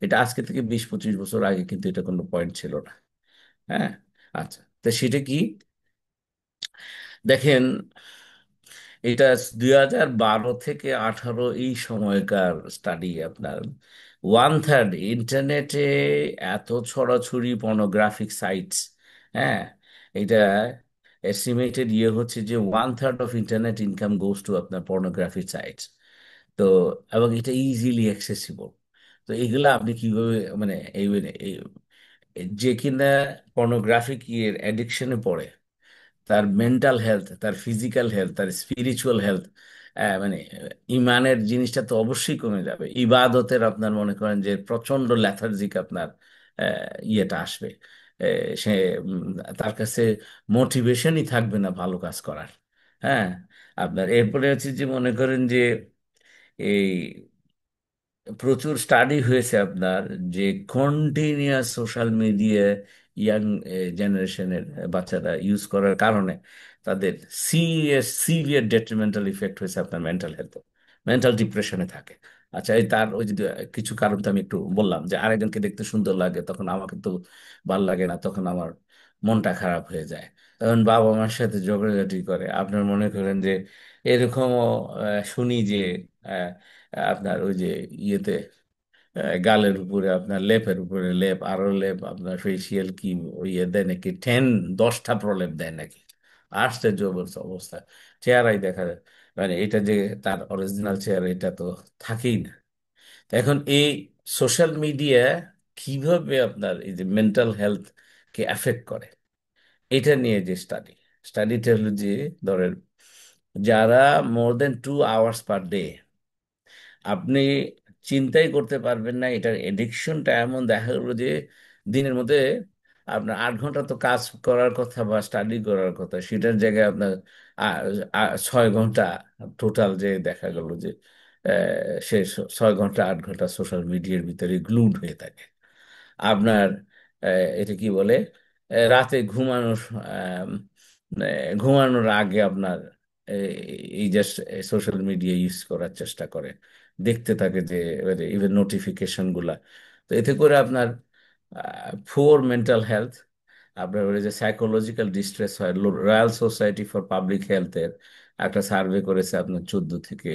এটা আজকে থেকে 20-25 বছর আগে কিন্তু এটা কোনো পয়েন্ট ছিল না। হ্যাঁ, আচ্ছা, তো সেটা কি, দেখেন, এটা 2012 থেকে 2018 এই সময়কার স্টাডি আপনার, 1/3 ইন্টারনেটে এত ছড়াছড়ি পর্নোগ্রাফিক সাইটস। হ্যাঁ, এটা এস্টিমেটেড ইয়ে হচ্ছে যে 1/3 of internet income goes to আপনার পর্নোগ্রাফিক সাইটস। তো এবং এটা ইজিলি অ্যাক্সেসিবল, তো এইগুলা আপনি কিভাবে মানে এই যে কিনা পর্নোগ্রাফিক এর অ্যাডিকশনে পড়ে, তার মেন্টাল হেলথ, তার ফিজিক্যাল হেলথ, তার স্পিরিচুয়াল হেলথ, মানে ইমানের জিনিসটা তো অবশ্যই কমে যাবে। ইবাদতের আপনার মনে করেন যে প্রচন্ড ল্যাথার্জিক আপনার ইয়েটা আসবে। সে তার কাছে মোটিভেশনই থাকবে না ভালো কাজ করার। হ্যাঁ, আপনার এরপরে হচ্ছে যে মনে করেন যে এই প্রচুর স্টাডি হয়েছে আপনার যে কন্টিনিউয়াস সোশ্যাল মিডিয়া ইয়াং জেনারেশনের বাচ্চারা ইউজ করার কারণে তাদের সিভিয়ার ডেট্রিমেন্টাল ইফেক্ট হয়েছে আপনার মেন্টাল হেলথ, মেন্টাল ডিপ্রেশনে থাকে। আচ্ছা, এই তার ওই যে কিছু কারণ তো আমি একটু বললাম যে আরেকজনকে দেখতে সুন্দর লাগে তখন আমাকে তো ভালো লাগে না, তখন আমার মনটা খারাপ হয়ে যায়, তখন বাবা মার সাথে ঝগড়াঝাটি করে। আপনার মনে করেন যে এরকমও শুনি যে আপনার ওই যে ইয়েতে গালের উপরে আপনার লেপের উপরে লেপ, আরো লেপ, আপনার ফেসিয়াল কি ইয়ে দেয় নাকি 10টা প্রলেপ দেয় নাকি। আশ্চর্য অবস্থা অবস্থা। চেহারাই দেখা যায়, মানে এটা যে তার অরিজিনাল চেহারা এটা তো থাকেই না। তো এখন এই সোশ্যাল মিডিয়া কিভাবে আপনার এই যে মেন্টাল হেলথ কে এফেক্ট করে, এটা নিয়ে যে স্টাডিটা হলো যে ধরেন যারা more than 2 hours per day, আপনি চিন্তাই করতে পারবেন না এটার এডিকশনটা এমন দেখা গেলো যে দিনের মধ্যে আপনার 8 ঘন্টা তো কাজ করার কথা বা স্টাডি করার কথা, সেটার জায়গায় আপনার 6 ঘন্টা টোটাল যে দেখা গেল যে সে 6 ঘন্টা 8 ঘন্টা সোশ্যাল মিডিয়ার ভিতরে গ্লুড হয়ে থাকে। আপনার এটা কি বলে রাতে ঘুমানোর আগে আপনার এই জাস্ট সোশ্যাল মিডিয়া ইউজ করার চেষ্টা করে, দেখতে থাকে যে ইভেন নোটিফিকেশন গুলা। তো এতে করে আপনার পুওর মেন্টাল হেলথ, আপনার ওই যে সাইকোলজিক্যাল ডিস্ট্রেস হয়। রয়্যাল সোসাইটি ফর পাবলিক হেলথের একটা সার্ভে করেছে আপনার 14 থেকে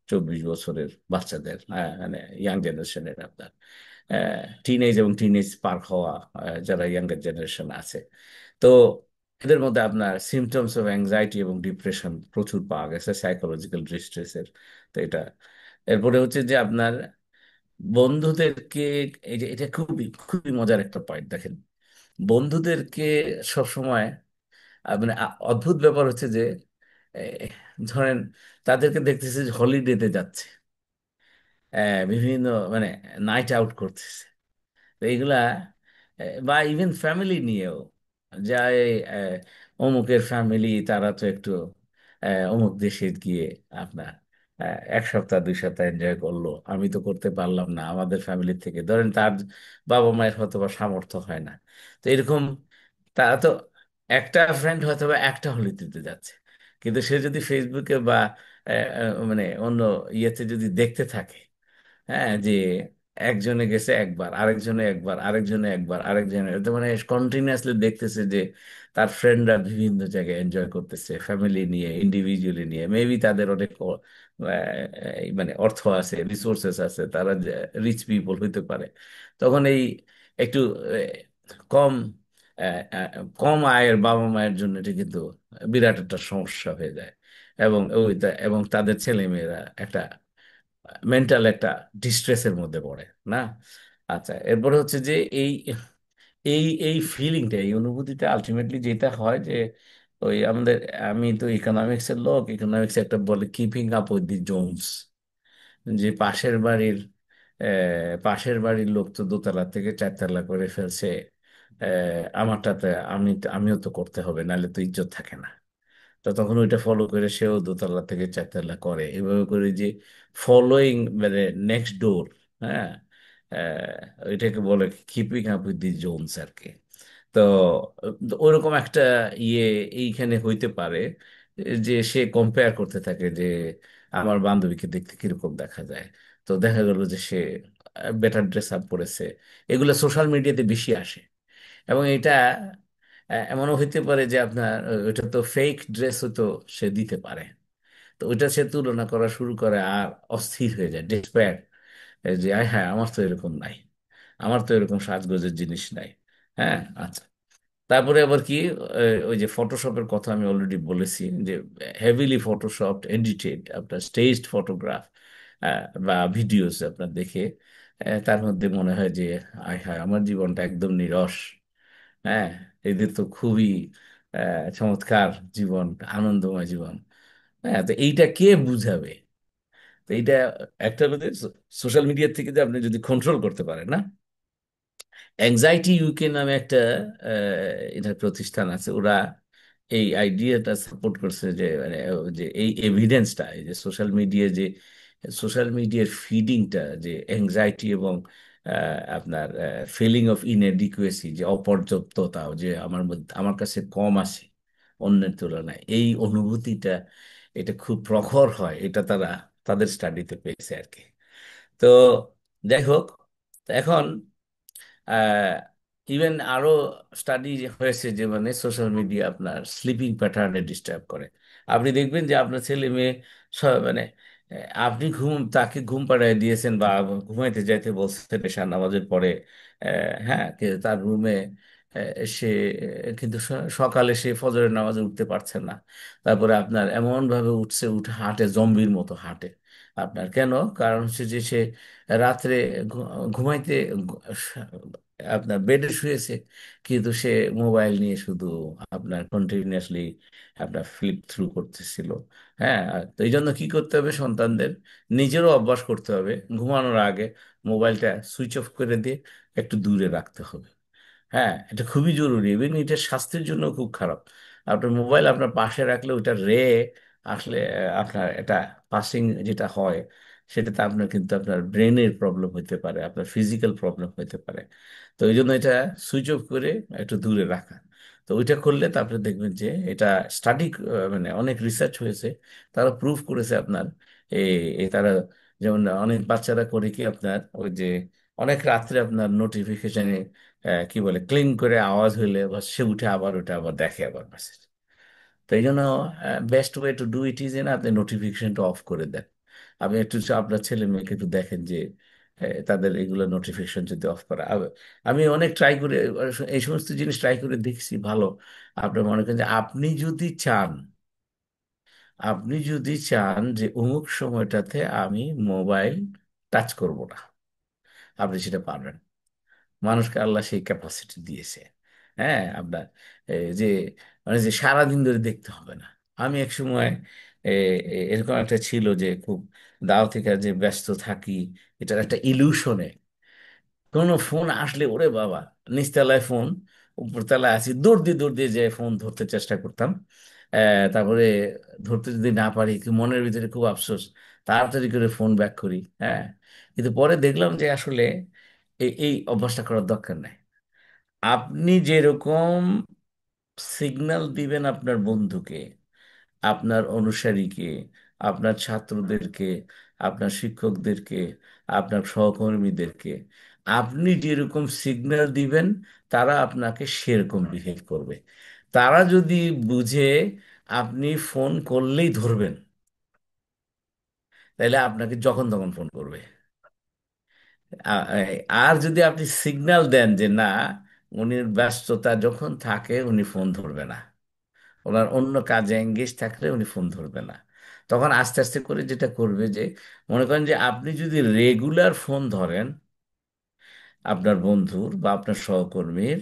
24 বছরের বাচ্চাদের, মানে ইয়াং জেনারেশনের আপনার টিনেজ এবং টিনেজ পার হওয়া যারা ইয়াঙ্গার জেনারেশন আছে। তো এদের মধ্যে আপনার সিমটমস অফ অ্যাংজাইটি এবং ডিপ্রেশন প্রচুর পাওয়া গেছে, সাইকোলজিক্যাল ডিস্ট্রেসের। তো এটা এরপরে হচ্ছে যে আপনার বন্ধুদেরকে, এই যে এটা খুবই খুবই মজার একটা পয়েন্ট দেখেন, বন্ধুদেরকে সবসময় মানে অদ্ভুত ব্যাপার হচ্ছে যে ধরেন তাদেরকে দেখতেছে যে হলিডেতে যাচ্ছে, বিভিন্ন মানে নাইট আউট করতেছে। তো এইগুলা বা ইভেন ফ্যামিলি নিয়েও যায়, অমুকের ফ্যামিলি তারা তো একটু অমুক দেশে গিয়ে আপনার 1 সপ্তাহ 2 সপ্তাহ এনজয় করলো, আমি তো করতে পারলাম না আমাদের ফ্যামিলি থেকে। ধরেন তার বাবা মায়ের হয়তো বা সামর্থ্য হয় না, তো এরকম তারা তো একটা ফ্রেন্ড হয়তো বা একটা হলিডেতে যাচ্ছে, কিন্তু সে যদি ফেসবুকে বা মানে অন্য ইয়েতে যদি দেখতে থাকে, হ্যাঁ, যে একজনে গেছে একবার, আরেকজনে একবার, আরেকজনে একবার, আরেকজনে, তো মানে কন্টিনিউয়াসলি দেখতেছে যে তার ফ্রেন্ডরা বিভিন্ন জায়গায় এনজয় করতেছে ফ্যামিলি নিয়ে, ইন্ডিভিজুয়ালি নিয়ে, মেবি তাদের অনেক মানে অর্থ আছে, রিসোর্সেস আছে, তারা রিচ পিপল হইতে পারে। তখন এই একটু কম কম আয়ের বাবা মায়ের জন্য এটা কিন্তু বিরাট একটা সমস্যা হয়ে যায়। এবং এবং তাদের ছেলে মেয়েরা একটা মেন্টাল একটা ডিস্ট্রেসের মধ্যে পড়ে না। আচ্ছা, এরপরে হচ্ছে যে এই এই এই ফিলিংটা, এই অনুভূতিটা আলটিমেটলি যেটা হয় যে ওই আমাদের, আমি তো ইকোনমিক্স এর লোক, ইকোনমিক্স একটা বলে keeping up with the Jones, যে পাশের বাড়ির লোক তো 2তলা থেকে 4তলা করে ফেলছে, আমারটাতে আমিও তো করতে হবে, নাহলে তো ইজ্জত থাকে না। তো তখন ওইটা ফলো করে সেও 2তলা থেকে 4তলা করে, এভাবে করে যে ফলোইং মানে নেক্সট ডোর। হ্যাঁ, ওইটাকে বলে keeping up with the Joneses আর কি। তো ওইরকম একটা ইয়ে এইখানে হইতে পারে, যে সে কম্পেয়ার করতে থাকে যে আমার বান্ধবীকে দেখতে কিরকম দেখা যায়। তো দেখা গেল যে সে বেটার ড্রেস আপ করেছে। এগুলো সোশ্যাল মিডিয়াতে বেশি আসে। এবং এটা এমনও হইতে পারে যে আপনার ওইটা তো ফেক ড্রেসও তো সে দিতে পারে। তো ওইটা সে তুলনা করা শুরু করে আর অস্থির হয়ে যায়, ডেসপায়ার, যে আয় হ্যাঁ আমার তো এরকম নাই, আমার তো এরকম সাজগোজের জিনিস নাই। হ্যাঁ, আচ্ছা। তারপরে আবার কি, ওই যে ফটোশপের কথা আমি অলরেডি বলেছি, যে হেভিলি ফটোশপ এডিটেড আপনার স্টেজড ফটোগ্রাফ বা ভিডিওস আপনার দেখে তার মধ্যে মনে হয় যে আয় হায়, আমার জীবনটা একদম নিরস। হ্যাঁ, এদের তো খুবই চমৎকার জীবন, আনন্দময় জীবন। হ্যাঁ, তো এইটা কে বুঝাবে? তো এইটা একটা সোশ্যাল মিডিয়া থেকে যে আপনি যদি কন্ট্রোল করতে পারেন না। অ্যাংজাইটি ইউকে নামে একটা এটা প্রতিষ্ঠান আছে, ওরা এই আইডিয়াটা সাপোর্ট করছে যে মানে যে এই এভিডেন্সটা, এই যে সোশ্যাল মিডিয়ার ফিডিংটা, যে অ্যাংজাইটি এবং আপনার ফিলিং অফ ইনএডিকুয়েসি, যে অপর্যাপ্ততা, যে আমার মধ্যে আমার কাছে কম আছে অন্যের তুলনায়, এই অনুভূতিটা এটা খুব প্রখর হয়, এটা তারা তাদের স্টাডিতে পেয়েছে আর কি। তো যাই হোক, এখন ইভেন আরো স্টাডি হয়েছে যে মানে সোশ্যাল মিডিয়া আপনার স্লিপিং প্যাটার্নে ডিস্টার্ব করে। আপনি দেখবেন যে আপনার ছেলে মেয়ে মানে আপনি তাকে ঘুম পাড়িয়ে দিয়েছেন বা ঘুমাইতে যাইতে বলছেন এশার নামাজের পরে, হ্যাঁ, তার রুমে সে কিন্তু সকালে সে ফজরের নামাজে উঠতে পারছে না। তারপরে আপনার এমন ভাবে উঠছে, উঠে হাঁটে, জম্বির মতো হাঁটে। আপনার কেন? কারণ হচ্ছে যে সে রাত্রে ঘুমাইতে আপনার বেডে শুয়েছে, কিন্তু সে মোবাইল নিয়ে শুধু আপনার কন্টিনিউয়াসলি আপনার ফ্লিপ থ্রু করতেছিল। হ্যাঁ, তো এই জন্য কি করতে হবে সন্তানদের? নিজেরও অভ্যাস করতে হবে, ঘুমানোর আগে মোবাইলটা সুইচ অফ করে দিয়ে একটু দূরে রাখতে হবে। হ্যাঁ, এটা খুবই জরুরি, এবং এটা স্বাস্থ্যের জন্য খুব খারাপ। আপনার মোবাইল আপনার পাশে রাখলে ওটা আসলে আপনার এটা পাসিং যেটা হয়, সেটাতে আপনার কিন্তু আপনার ব্রেনের প্রবলেম হতে পারে, আপনার ফিজিক্যাল প্রবলেম হতে পারে। তো এই জন্য এটা সুইচ অফ করে একটু দূরে রাখা। তো ওইটা করলে তারপরে দেখবেন যে এটা স্টাডি, মানে অনেক রিসার্চ হয়েছে, তারা প্রুভ করেছে আপনার এই তারা যেমন অনেক বাচ্চারা করে কি আপনার ওই যে অনেক রাত্রে আপনার নোটিফিকেশনে কি বলে ক্লিং করে আওয়াজ হইলে বা সে উঠে আবার ওটা আবার দেখে আবার মেসেজ। তো এই জন্য best way to do it is an আপনি নোটিফিকেশনটা অফ করে দেন। আপনি একটু আপনার ছেলে মেয়েকে একটু দেখেন যে তাদের এগুলো নোটিফিকেশন যদি অফ করা। আমি অনেক ট্রাই করে এই সমস্ত জিনিস ট্রাই করে দেখছি ভালো। আপনি মনে করেন যে আপনি যদি চান যে অমুক সময়টাতে আমি মোবাইল টাচ করব না, আপনি সেটা পারবেন। মানুষকে আল্লাহ সেই ক্যাপাসিটি দিয়েছে। হ্যাঁ, আপনার যে মানে যে সারাদিন ধরে দেখতে হবে না। আমি এক সময় এরকম একটা ছিল যে খুব দাও থেকে যে ব্যস্ত থাকি, এটার একটা ইলিউশনে কোনো ফোন আসলে ওরে বাবা, নিচতলায় ফোন, উপরতলায় আছি, দৌড় দিয়ে যে ফোন ধরতে চেষ্টা করতাম। তারপরে ধরতে যদি না পারি মনের ভিতরে খুব আফসোস, তাড়াতাড়ি করে ফোন ব্যাক করি। হ্যাঁ, কিন্তু পরে দেখলাম যে আসলে এই অভ্যাসটা করার দরকার নাই। আপনি যেরকম সিগন্যাল দিবেন আপনার বন্ধুকে, আপনার অনুসারীকে, আপনার ছাত্রদেরকে, আপনার শিক্ষকদেরকে, আপনার সহকর্মীদেরকে, আপনি যেরকম সিগন্যাল দিবেন তারা আপনাকে সেরকম বিহেভ করবে। তারা যদি বুঝে আপনি ফোন করলেই ধরবেন, তাহলে আপনাকে যখন তখন ফোন করবে। আর যদি আপনি সিগন্যাল দেন যে না, উনি ব্যস্ততা যখন থাকে উনি ফোন ধরবে না, ওনার অন্য কাজে এঙ্গেজ থাকলে উনি ফোন ধরবে না, তখন আস্তে আস্তে করে যেটা করবে যে মনে করেন যে আপনি যদি রেগুলার ফোন ধরেন আপনার বন্ধুর বা আপনার সহকর্মীর,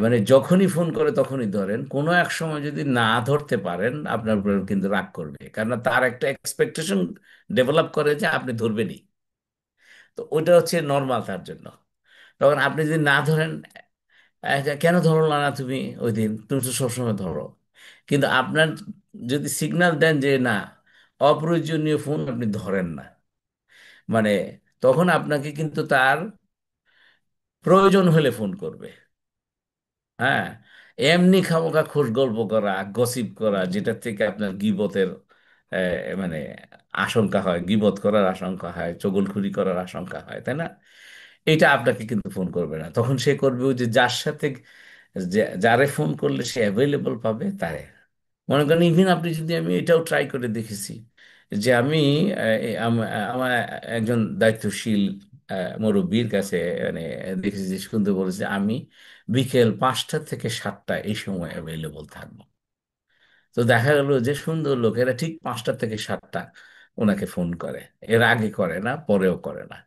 মানে যখনই ফোন করে তখনই ধরেন, কোনো এক সময় যদি না ধরতে পারেন আপনার উপর কিন্তু রাগ করবে, কারণ তার একটা এক্সপেকটেশন ডেভেলপ করে যে আপনি ধরবেনই। তো ওইটা হচ্ছে নর্মাল তার জন্য। তখন আপনি যদি না ধরেন, কেন ধরো না তুমি ওই দিন, তুমি তো সবসময় ধরো। কিন্তু আপনার যদি সিগন্যাল দেন যে না, অপ্রয়োজনীয় ফোন আপনি ধরেন না, মানে তখন আপনাকে কিন্তু তার প্রয়োজন হলে ফোন করবে। হ্যাঁ, এমনি খামোখা খোশ গল্প করা, গসিপ করা, যেটা থেকে আপনার গীবতের মানে আশঙ্কা হয়, গীবত করার আশঙ্কা হয়, চগলখুরি করার আশঙ্কা হয়, তাই না? এটা আপনাকে কিন্তু ফোন করবে না, তখন সে করবে ওই যে যার সাথে যারে ফোন করলে সে অ্যাভেলেবল পাবে তারে। মনে করেন ইভিন আপনি যদি, আমি এটাও ট্রাই করে দেখেছি যে আমি আমার একজন দায়িত্বশীল মুরব্বির কাছে মানে দেখেছি যে শুনতে বলেছে আমি বিকেল 5টা থেকে 7টা এই সময় অ্যাভেলেবল থাকবো। তো দেখা গেল যে সুন্দর লোক, এরা ঠিক 5টা থেকে 7টা ওনাকে ফোন করে, এর আগে করে না, পরেও করে না।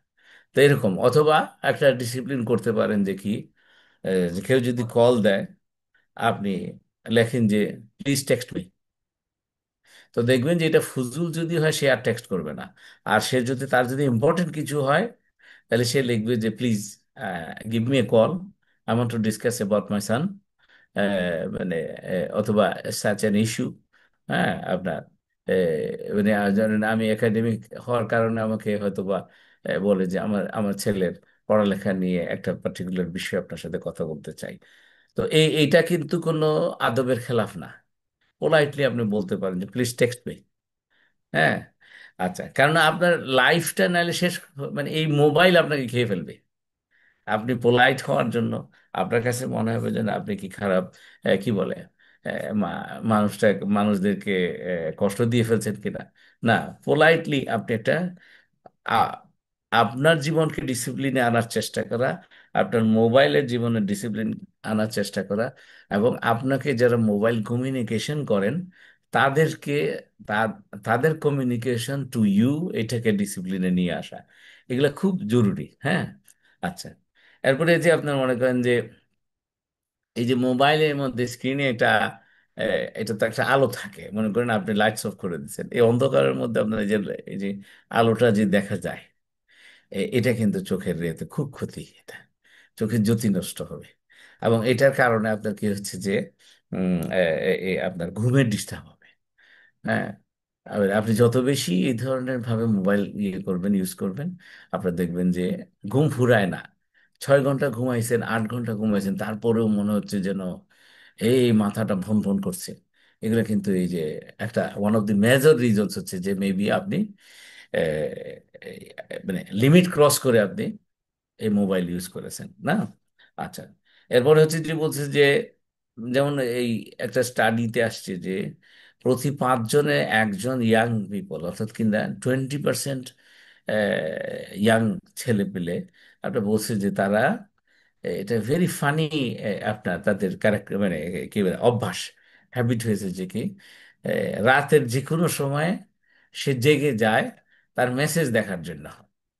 তো এরকম, অথবা একটা ডিসিপ্লিন করতে পারেন যে কি, যে কেউ যদি কল দেয়, আপনি লেখেন যে প্লিজ টেক্সট মি। তো দেখবেন যে এটা ফুজুল যদি হয় সে আর টেক্সট করবে না। আর সে যদি, তার যদি ইম্পর্টেন্ট কিছু হয়, তাহলে সে লিখবে যে please give me a call, I want to discuss about my son, মানে অথবা সাচ অ্যান ইস্যু। হ্যাঁ, আপনার মানে জানেন আমি একাডেমিক হওয়ার কারণে আমাকে হয়তোবা বলে যে আমার আমার ছেলের পড়ালেখা নিয়ে একটা পার্টিকুলার বিষয়ে আপনার সাথে কথা বলতে চাই। তো এইটা কিন্তু কোনো আদবের খেলাফ না। পোলাইটলি আপনি বলতে পারেন যে প্লিজ টেক্সট মি। হ্যাঁ, আচ্ছা, কারণ আপনার লাইফটা নাহলে শেষ, মানে এই মোবাইল আপনাকে খেয়ে ফেলবে। আপনি পোলাইট হওয়ার জন্য আপনার কাছে মনে হবে যে না, আপনি কি খারাপ, কি বলে, মানুষটা, মানুষদেরকে কষ্ট দিয়ে ফেলছেন কিনা। না, পোলাইটলি আপনি একটা আ- আপনার জীবনকে ডিসিপ্লিনে আনার চেষ্টা করা, আপনার মোবাইলের জীবনে ডিসিপ্লিন আনার চেষ্টা করা, এবং আপনাকে যারা মোবাইল কমিউনিকেশন করেন তাদেরকে, তা- তাদের কমিউনিকেশন টু ইউ, এটাকে ডিসিপ্লিনে নিয়ে আসা, এগুলো খুব জরুরি। হ্যাঁ, আচ্ছা। এরপরে যে আপনার মনে করেন যে এই যে মোবাইলের মধ্যে স্ক্রিনে একটা এটা তো একটা আলো থাকে, মনে করেন আপনি লাইটস অফ করে দিচ্ছেন, এই অন্ধকারের মধ্যে আপনার এই যে আলোটা যে দেখা যায়, এটা কিন্তু চোখের রেতে খুব ক্ষতি। এটা চোখের জ্যোতি নষ্ট হবে, এবং এটার কারণে আপনার কি হচ্ছে যে আপনার ঘুমের ডিস্টার্ব হবে। হ্যাঁ, আর আপনি যত বেশি এই ধরনের ভাবে মোবাইল করবেন, ইউজ করবেন, আপনার দেখবেন যে ঘুম ফুরায় না। 6 ঘন্টা ঘুমাইছেন, 8 ঘন্টা ঘুমাইছেন, তারপরেও মনে হচ্ছে যেন এই মাথাটা ভন ভন করছে। এগুলো কিন্তু এই যে একটা one of the major reasons হচ্ছে যে মেবি আপনি মানে লিমিট ক্রস করে আপনি এই মোবাইল ইউজ করেছেন না। আচ্ছা, এরপরে হচ্ছে যে বলছে যে, যেমন এই একটা স্টাডিতে আসছে যে প্রতি 5 জনে একজন ইয়াং পিপল, অর্থাৎ কিনা 20% ইয়াং ছেলে পেলে, আপনার বলছে যে তারা, এটা ভেরি ফানি, আপনার তাদের ক্যারেক্টার, মানে কি বলে, অভ্যাস, হ্যাবিট হয়েছে যে কি, রাতের যে কোনো সময় সে জেগে যায় তার মেসেজ দেখার জন্য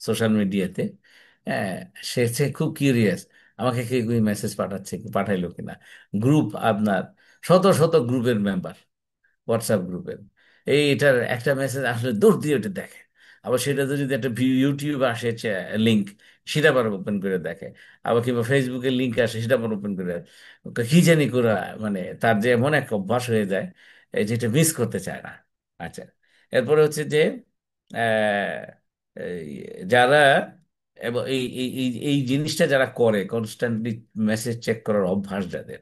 সোশ্যাল মিডিয়াতে। হ্যাঁ, সে খুব কিউরিয়াস, আমাকে কে মেসেজ পাঠাচ্ছে, পাঠাইলো কিনা। গ্রুপ আপনার শত শত গ্রুপের মেম্বার, হোয়াটসঅ্যাপ গ্রুপের, এটার একটা মেসেজ আসলে দৌড় দিয়ে ওটা দেখে। আবার সেটা যদি একটা ইউটিউব আসে লিঙ্ক, সেটা আবার ওপেন করে দেখে। আবার কিংবা ফেসবুকের লিঙ্ক আসে, সেটা আবার ওপেন করে দেখে। কি জানি করে, মানে তার যে এমন এক অভ্যাস হয়ে যায়, যেটা মিস করতে চায় না। আচ্ছা, এরপরে হচ্ছে যে আহ, এই যারা, এবং এই জিনিসটা যারা করে কনস্ট্যান্টলি, মেসেজ চেক করার অভ্যাস যাদের,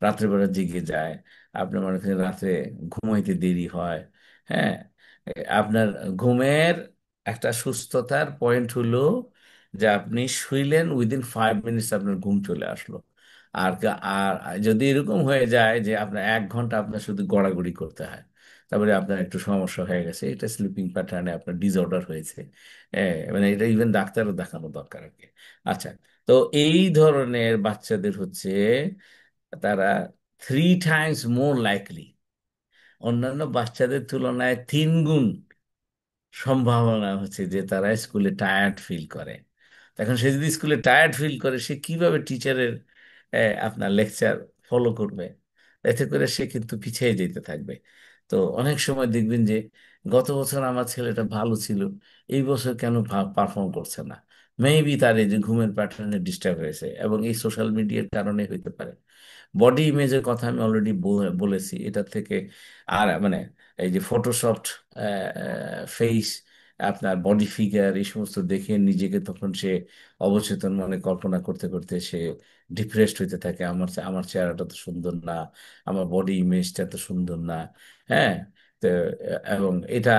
রাত্রেবেলা জেগে যায়, আপনি মনে করেন রাত্রে ঘুমাইতে দেরি হয়। হ্যাঁ, আপনার ঘুমের একটা সুস্থতার পয়েন্ট হলো যে আপনি শুইলেন, উইদিন 5 মিনিটস আপনার ঘুম চলে আসলো। আর যদি এরকম হয়ে যায় যে আপনার 1 ঘন্টা আপনার শুধু গড়াগড়ি করতে হয়, তারপরে আপনার একটু সমস্যা হয়ে গেছে, এটা স্লিপিং প্যাটার্নে আপনার ডিসঅর্ডার হয়েছে। মানে এটা ইভেন ডাক্তারও দেখানো দরকার আর কি। আচ্ছা, তো এই ধরনের বাচ্চাদের হচ্ছে তারা 3 টাইমস মোর লাইকলি, অন্যান্য বাচ্চাদের তুলনায় 3 গুণ সম্ভাবনা হচ্ছে যে তারা স্কুলে টায়ার্ড ফিল করে। এখন সে যদি স্কুলে টায়ার্ড ফিল করে, সে কিভাবে টিচারের আপনার লেকচার ফলো করবে? এতে করে সে কিন্তু পিছিয়ে যেতে থাকবে। তো অনেক সময় দেখবেন যে গত বছর আমার ছেলেটা ভালো ছিল, এই বছর কেন পারফর্ম করছে না। মেবি তার এই যে ঘুমের প্যাটার্নে ডিস্টার্ব হয়েছে, এবং এই সোশ্যাল মিডিয়ার কারণে হইতে পারে। বডি ইমেজের কথা আমি অলরেডি বলেছি, এটা থেকে আর মানে এই যে ফটোশপড ফেস, আপনার বডি ফিগার, এই সমস্ত দেখে নিজেকে তখন সে অবচেতন মনে কল্পনা করতে করতে সে ডিপ্রেসড হইতে থাকে, আমার চেহারাটা তো সুন্দর না, আমার বডি ইমেজটা তো সুন্দর না। হ্যাঁ, তো এবং এটা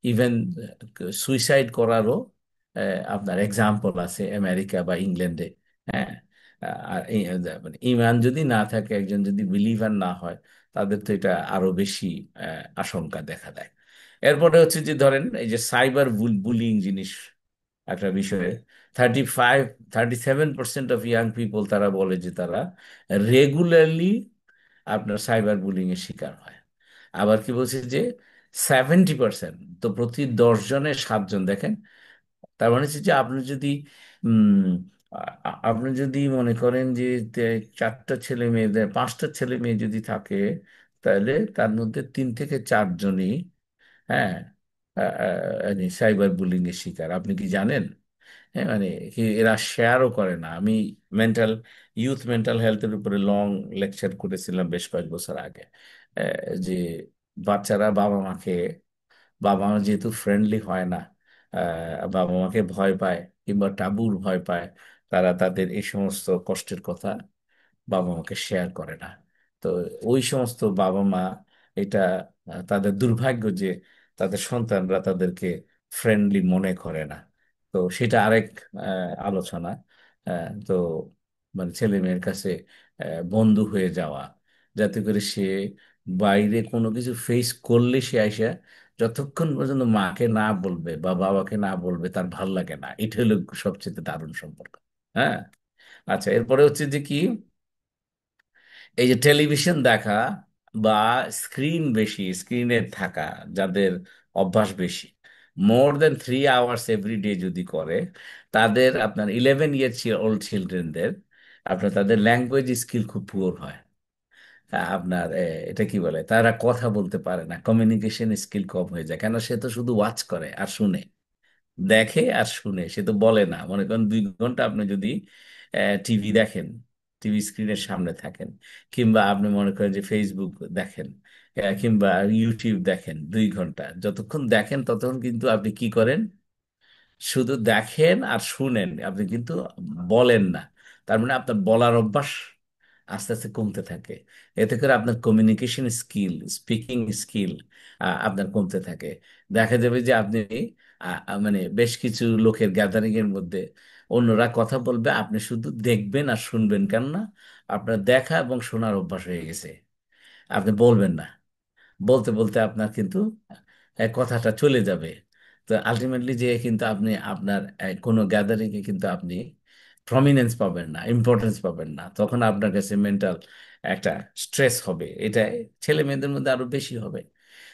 ইভেন সুইসাইড করারও আপনার এক্সাম্পল আছে আমেরিকা বা ইংল্যান্ডে। হ্যাঁ, আর মানে ইমান যদি না থাকে, একজন যদি বিলিভার না হয়, তাদের তো এটা আরো বেশি আশঙ্কা দেখা দেয়। এরপরে হচ্ছে যে ধরেন এই যে সাইবার বুলিং জিনিস একটা বিষয়ে, 37% অফ ইয়াং পিপল তারা বলে যে তারা রেগুলারলি আপনার সাইবার বুলিং এর শিকার হয়। আবার কি বলছে যে 70%, তো প্রতি 10 জনের 7 জন, দেখেন তার মানে হচ্ছে যে আপনি যদি উম, আপনি যদি মনে করেন যে চারটা ছেলে মেয়েদের পাঁচটা ছেলে মেয়ে যদি থাকে, তাহলে তার মধ্যে তিন থেকে চারজনই, হ্যাঁ, সাইবার বুলিং এর শিকার। আপনি কি জানেন? হ্যাঁ, মানে কি এরা শেয়ারও করে না। আমি মেন্টাল ইউথ মেন্টাল হেলথের উপরে লং লেকচার করেছিলাম বেশ কয়েক বছর আগে। যে বাচ্চারা বাবা মা যেহেতু ফ্রেন্ডলি হয় না, বাবা মাকে ভয় পায় কিংবা টাবুর ভয় পায়, তারা তাদের এই সমস্ত কষ্টের কথা বাবা মাকে শেয়ার করে না। তো ওই সমস্ত বাবা মা, এটা তাদের দুর্ভাগ্য যে তাদের সন্তানরা তাদেরকে ফ্রেন্ডলি মনে করে না। তো সেটা আরেক আলোচনা। তো মানে ছেলে মেয়ের কাছে বন্ধু হয়ে যাওয়া, যাতে করে সে বাইরে কোনো কিছু ফেস করলে সে আইসা যতক্ষণ পর্যন্ত মাকে না বলবে বা বাবাকে না বলবে তার ভাল লাগে না। এটা হলো সবচেয়ে দারুণ সম্পর্ক। হ্যাঁ। আচ্ছা, এরপরে হচ্ছে যে কি, এই যে টেলিভিশন দেখা বা স্ক্রিনে থাকা, যাদের অভ্যাস বেশি, মোর দেন 3 আওয়ার্স এভরি ডে যদি করে, তাদের আপনার 11 ইয়ার ওল্ড চিলড্রেনদের আপনার তাদের ল্যাঙ্গুয়েজ স্কিল খুব পুয়ার হয়। আপনার এটা কি বলে, তারা কথা বলতে পারে না, কমিউনিকেশন স্কিল কম হয়ে যায়। কেন? সে তো শুধু ওয়াচ করে আর শুনে, দেখে আর শুনে, সে তো বলে না। মনে করেন 2 ঘন্টা আপনি যদি টিভি দেখেন, টিভি স্ক্রিনের সামনে থাকেন, কিংবা আপনি মনে করেন যে ফেসবুক দেখেন, কিংবা ইউটিউব দেখেন 2 ঘন্টা, যতক্ষণ দেখেন ততক্ষণ কিন্তু আপনি কি করেন? শুধু দেখেন আর শুনেন, আপনি কিন্তু বলেন না। তার মানে আপনার বলার অভ্যাস আস্তে আস্তে কমতে থাকে। এতে করে আপনার কমিউনিকেশন স্কিল, স্পিকিং স্কিল আপনার কমতে থাকে। দেখা যাবে যে আপনি মানে বেশ কিছু লোকের গ্যাদারিং এর মধ্যে অন্যরা কথা বলবে, আপনি শুধু দেখবেন আর শুনবেন। কেননা আপনার দেখা এবং শোনার অভ্যাস হয়ে গেছে, আপনি বলবেন না। বলতে বলতে আপনার কিন্তু কথাটা চলে যাবে। তো আলটিমেটলি যে কিন্তু আপনি আপনার কোনো গ্যাদারিং এ কিন্তু আপনি প্রমিনেন্স পাবেন না, ইম্পর্টেন্স পাবেন না। তখন আপনার কাছে মেন্টাল একটা স্ট্রেস হবে। এটা ছেলে মেয়েদের মধ্যে আরো বেশি হবে।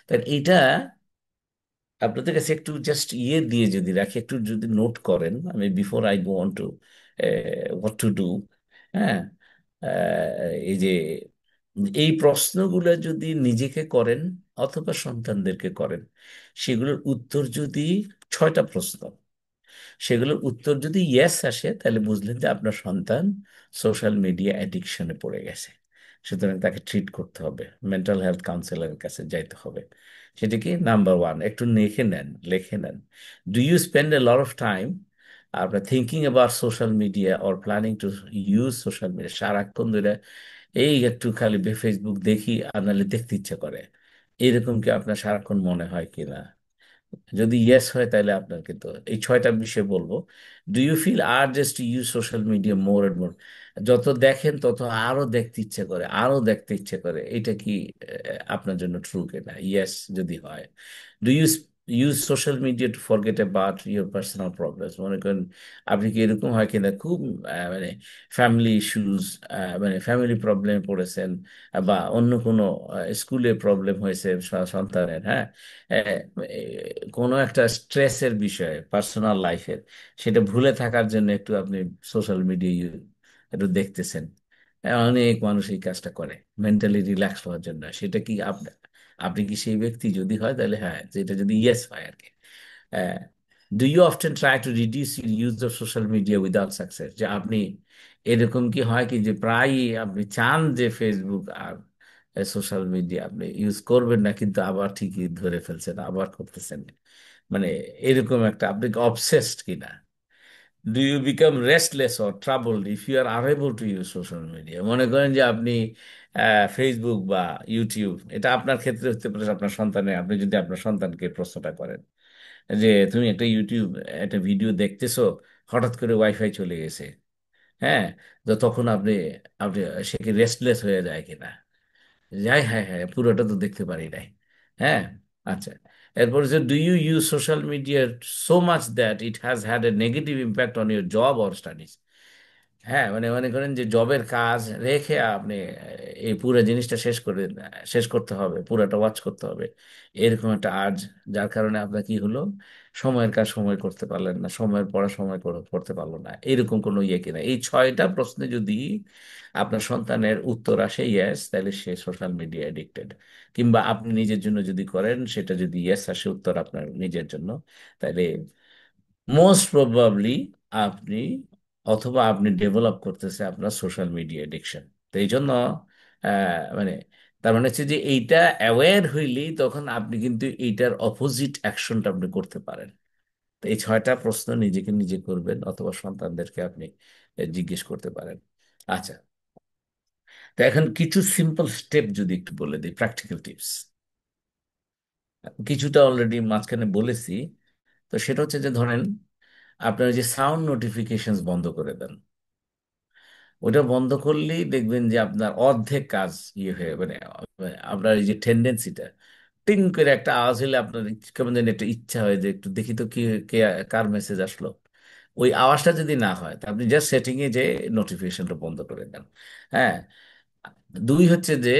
তাই এটা আপনাদের কাছে একটু জাস্ট ইয়ে দিয়ে যদি রাখি, একটু যদি নোট করেন, আমি before I go on to what to do. হ্যাঁ। এই যে এই প্রশ্নগুলো যদি নিজেকে করেন অথবা সন্তানদেরকে করেন, সেগুলোর উত্তর যদি 6টা প্রশ্ন, সেগুলোর উত্তর যদি ইয়েস আসে, তাহলে বুঝলেন যে আপনার সন্তান সোশ্যাল মিডিয়া অ্যাডিকশনে পড়ে গেছে। সুতরাং তাকে ট্রিট করতে হবে, মেন্টাল হেলথ কাউন্সিলরের কাছে যাইতে হবে। সেটা কি, নাম্বার 1, একটু লিখে নেন। Do you spend a lot of time আপনার thinking about social media or planning to use social media? সারাক্ষণ ধরে এই একটু খালি ফেসবুক দেখি আর নাহলে দেখতে ইচ্ছা করে, এরকম কি আপনার সারাক্ষণ মনে হয় কিনা? যদি ইয়েস হয় তাহলে আপনার কিন্তু এই 6টা বিষয় বলবো। Do you feel are just use social media more and more? যত দেখেন তত আরো দেখতে ইচ্ছে করে, আরো দেখতে ইচ্ছে করে। এটা কি আপনার জন্য ট্রু কিনা? ইয়েস যদি হয়। Do you use social media to forget about your personal problems? মনে করেন আপনি কি এরকম হয় কিনা, খুব মানে ফ্যামিলি ইস্যুস, মানে ফ্যামিলি প্রবলেমে পড়েছেন, বা অন্য কোনো স্কুলে প্রবলেম হয়েছে সন্তানের, হ্যাঁ, আহ, কোনো একটা স্ট্রেসের বিষয়ে পার্সোনাল লাইফের, সেটা ভুলে থাকার জন্য একটু আপনি সোশ্যাল মিডিয়া একটু দেখতেছেন। অনেক মানুষ এই কাজটা করে মেন্টালি রিল্যাক্স হওয়ার জন্য। সেটা কি আপনি আপনি কি সেই ব্যক্তি? যদি হয় তাহলে হ্যাঁ, যেটা যদি ইয়েস হয় আর কি। Do you often try to reduce use of social media without success? যে আপনি এরকম কি হয় কি যে প্রায়ই আপনি চান যে ফেসবুক আর সোশ্যাল মিডিয়া আপনি ইউজ করবেন না, কিন্তু আবার ঠিকই ধরে ফেলছেন, আবার করতেছেন। মানে এরকম একটা, আপনি অবসেসড কিনা? Do you become restless or troubled if you are unable to use social media? মনে করেন যে আপনি ফেসবুক বা ইউটিউব, এটা আপনার ক্ষেত্রে হতে পারে, আপনার সন্তানের, আপনি যদি আপনার সন্তানকে প্রশ্নটা করেন যে তুমি একটা ইউটিউব একটা ভিডিও দেখতেছো, হঠাৎ করে ওয়াইফাই চলে গেছে, হ্যাঁ, তো তখন আপনি আপনি সে কি রেস্টলেস হয়ে যায় কিনা? যাই, হ্যাঁ হ্যাঁ, পুরোটা তো দেখতে পারি নাই। হ্যাঁ। আচ্ছা, এরপর যে do you use social media so much that it has had a negative impact on your job or studies? হ্যাঁ, মানে মনে করেন যে জবের কাজ রেখে আপনি এই পুরো জিনিসটা শেষ করতে হবে, পুরোটা ওয়াচ করতে হবে, এরকম একটা আর্জ, যার কারণে আপনার কি হলো, সময়ের কাজ সময় করতে পারলেন না, সময়ের পড়া সময় করতে পারলো না, এরকম কোনো ইয়ে কিনা। এই 6টা প্রশ্নে যদি আপনার সন্তানের উত্তর আসে ইয়েস, তাহলে সে সোশ্যাল মিডিয়া এডিক্টেড। কিংবা আপনি নিজের জন্য যদি করেন, সেটা যদি ইয়েস আসে উত্তর আপনার নিজের জন্য, তাহলে মোস্ট প্রবাবলি আপনি, অথবা আপনি ডেভেলপ করতেছে আপনার সোশ্যাল মিডিয়া এডিকশন। তো এই জন্য মানে তার মানে হচ্ছে যে এইটা অ্যাওয়্যার হইলেই তখন আপনি কিন্তু এইটার অপোজিট অ্যাকশনটা আপনি করতে পারেন। তো এই 6টা প্রশ্ন নিজেকে নিজে করবেন, অথবা সন্তানদেরকে আপনি জিজ্ঞেস করতে পারেন। আচ্ছা, তো এখন কিছু সিম্পল স্টেপ যদি একটু বলে দিই, প্র্যাকটিক্যাল টিপস। কিছুটা অলরেডি মাঝখানে বলেছি। তো সেটা হচ্ছে যে ধরেন আপনার যে সাউন্ড নোটিফিকেশন বন্ধ করে দেন। ওটা বন্ধ করলেই দেখবেন যে আপনার অর্ধেক কাজ ইয়ে হয়ে মানে আপনার এই যে টেন্ডেন্সিটা, টিং করে একটা আওয়াজ হলে আপনার কেমন যেন একটা ইচ্ছা হয় যে একটু দেখি তো কি, কে, কার মেসেজ আসলো। ওই আওয়াজটা যদি না হয়, তা আপনি জাস্ট সেটিং এ যে নোটিফিকেশনটা বন্ধ করে দেন। হ্যাঁ। দুই হচ্ছে যে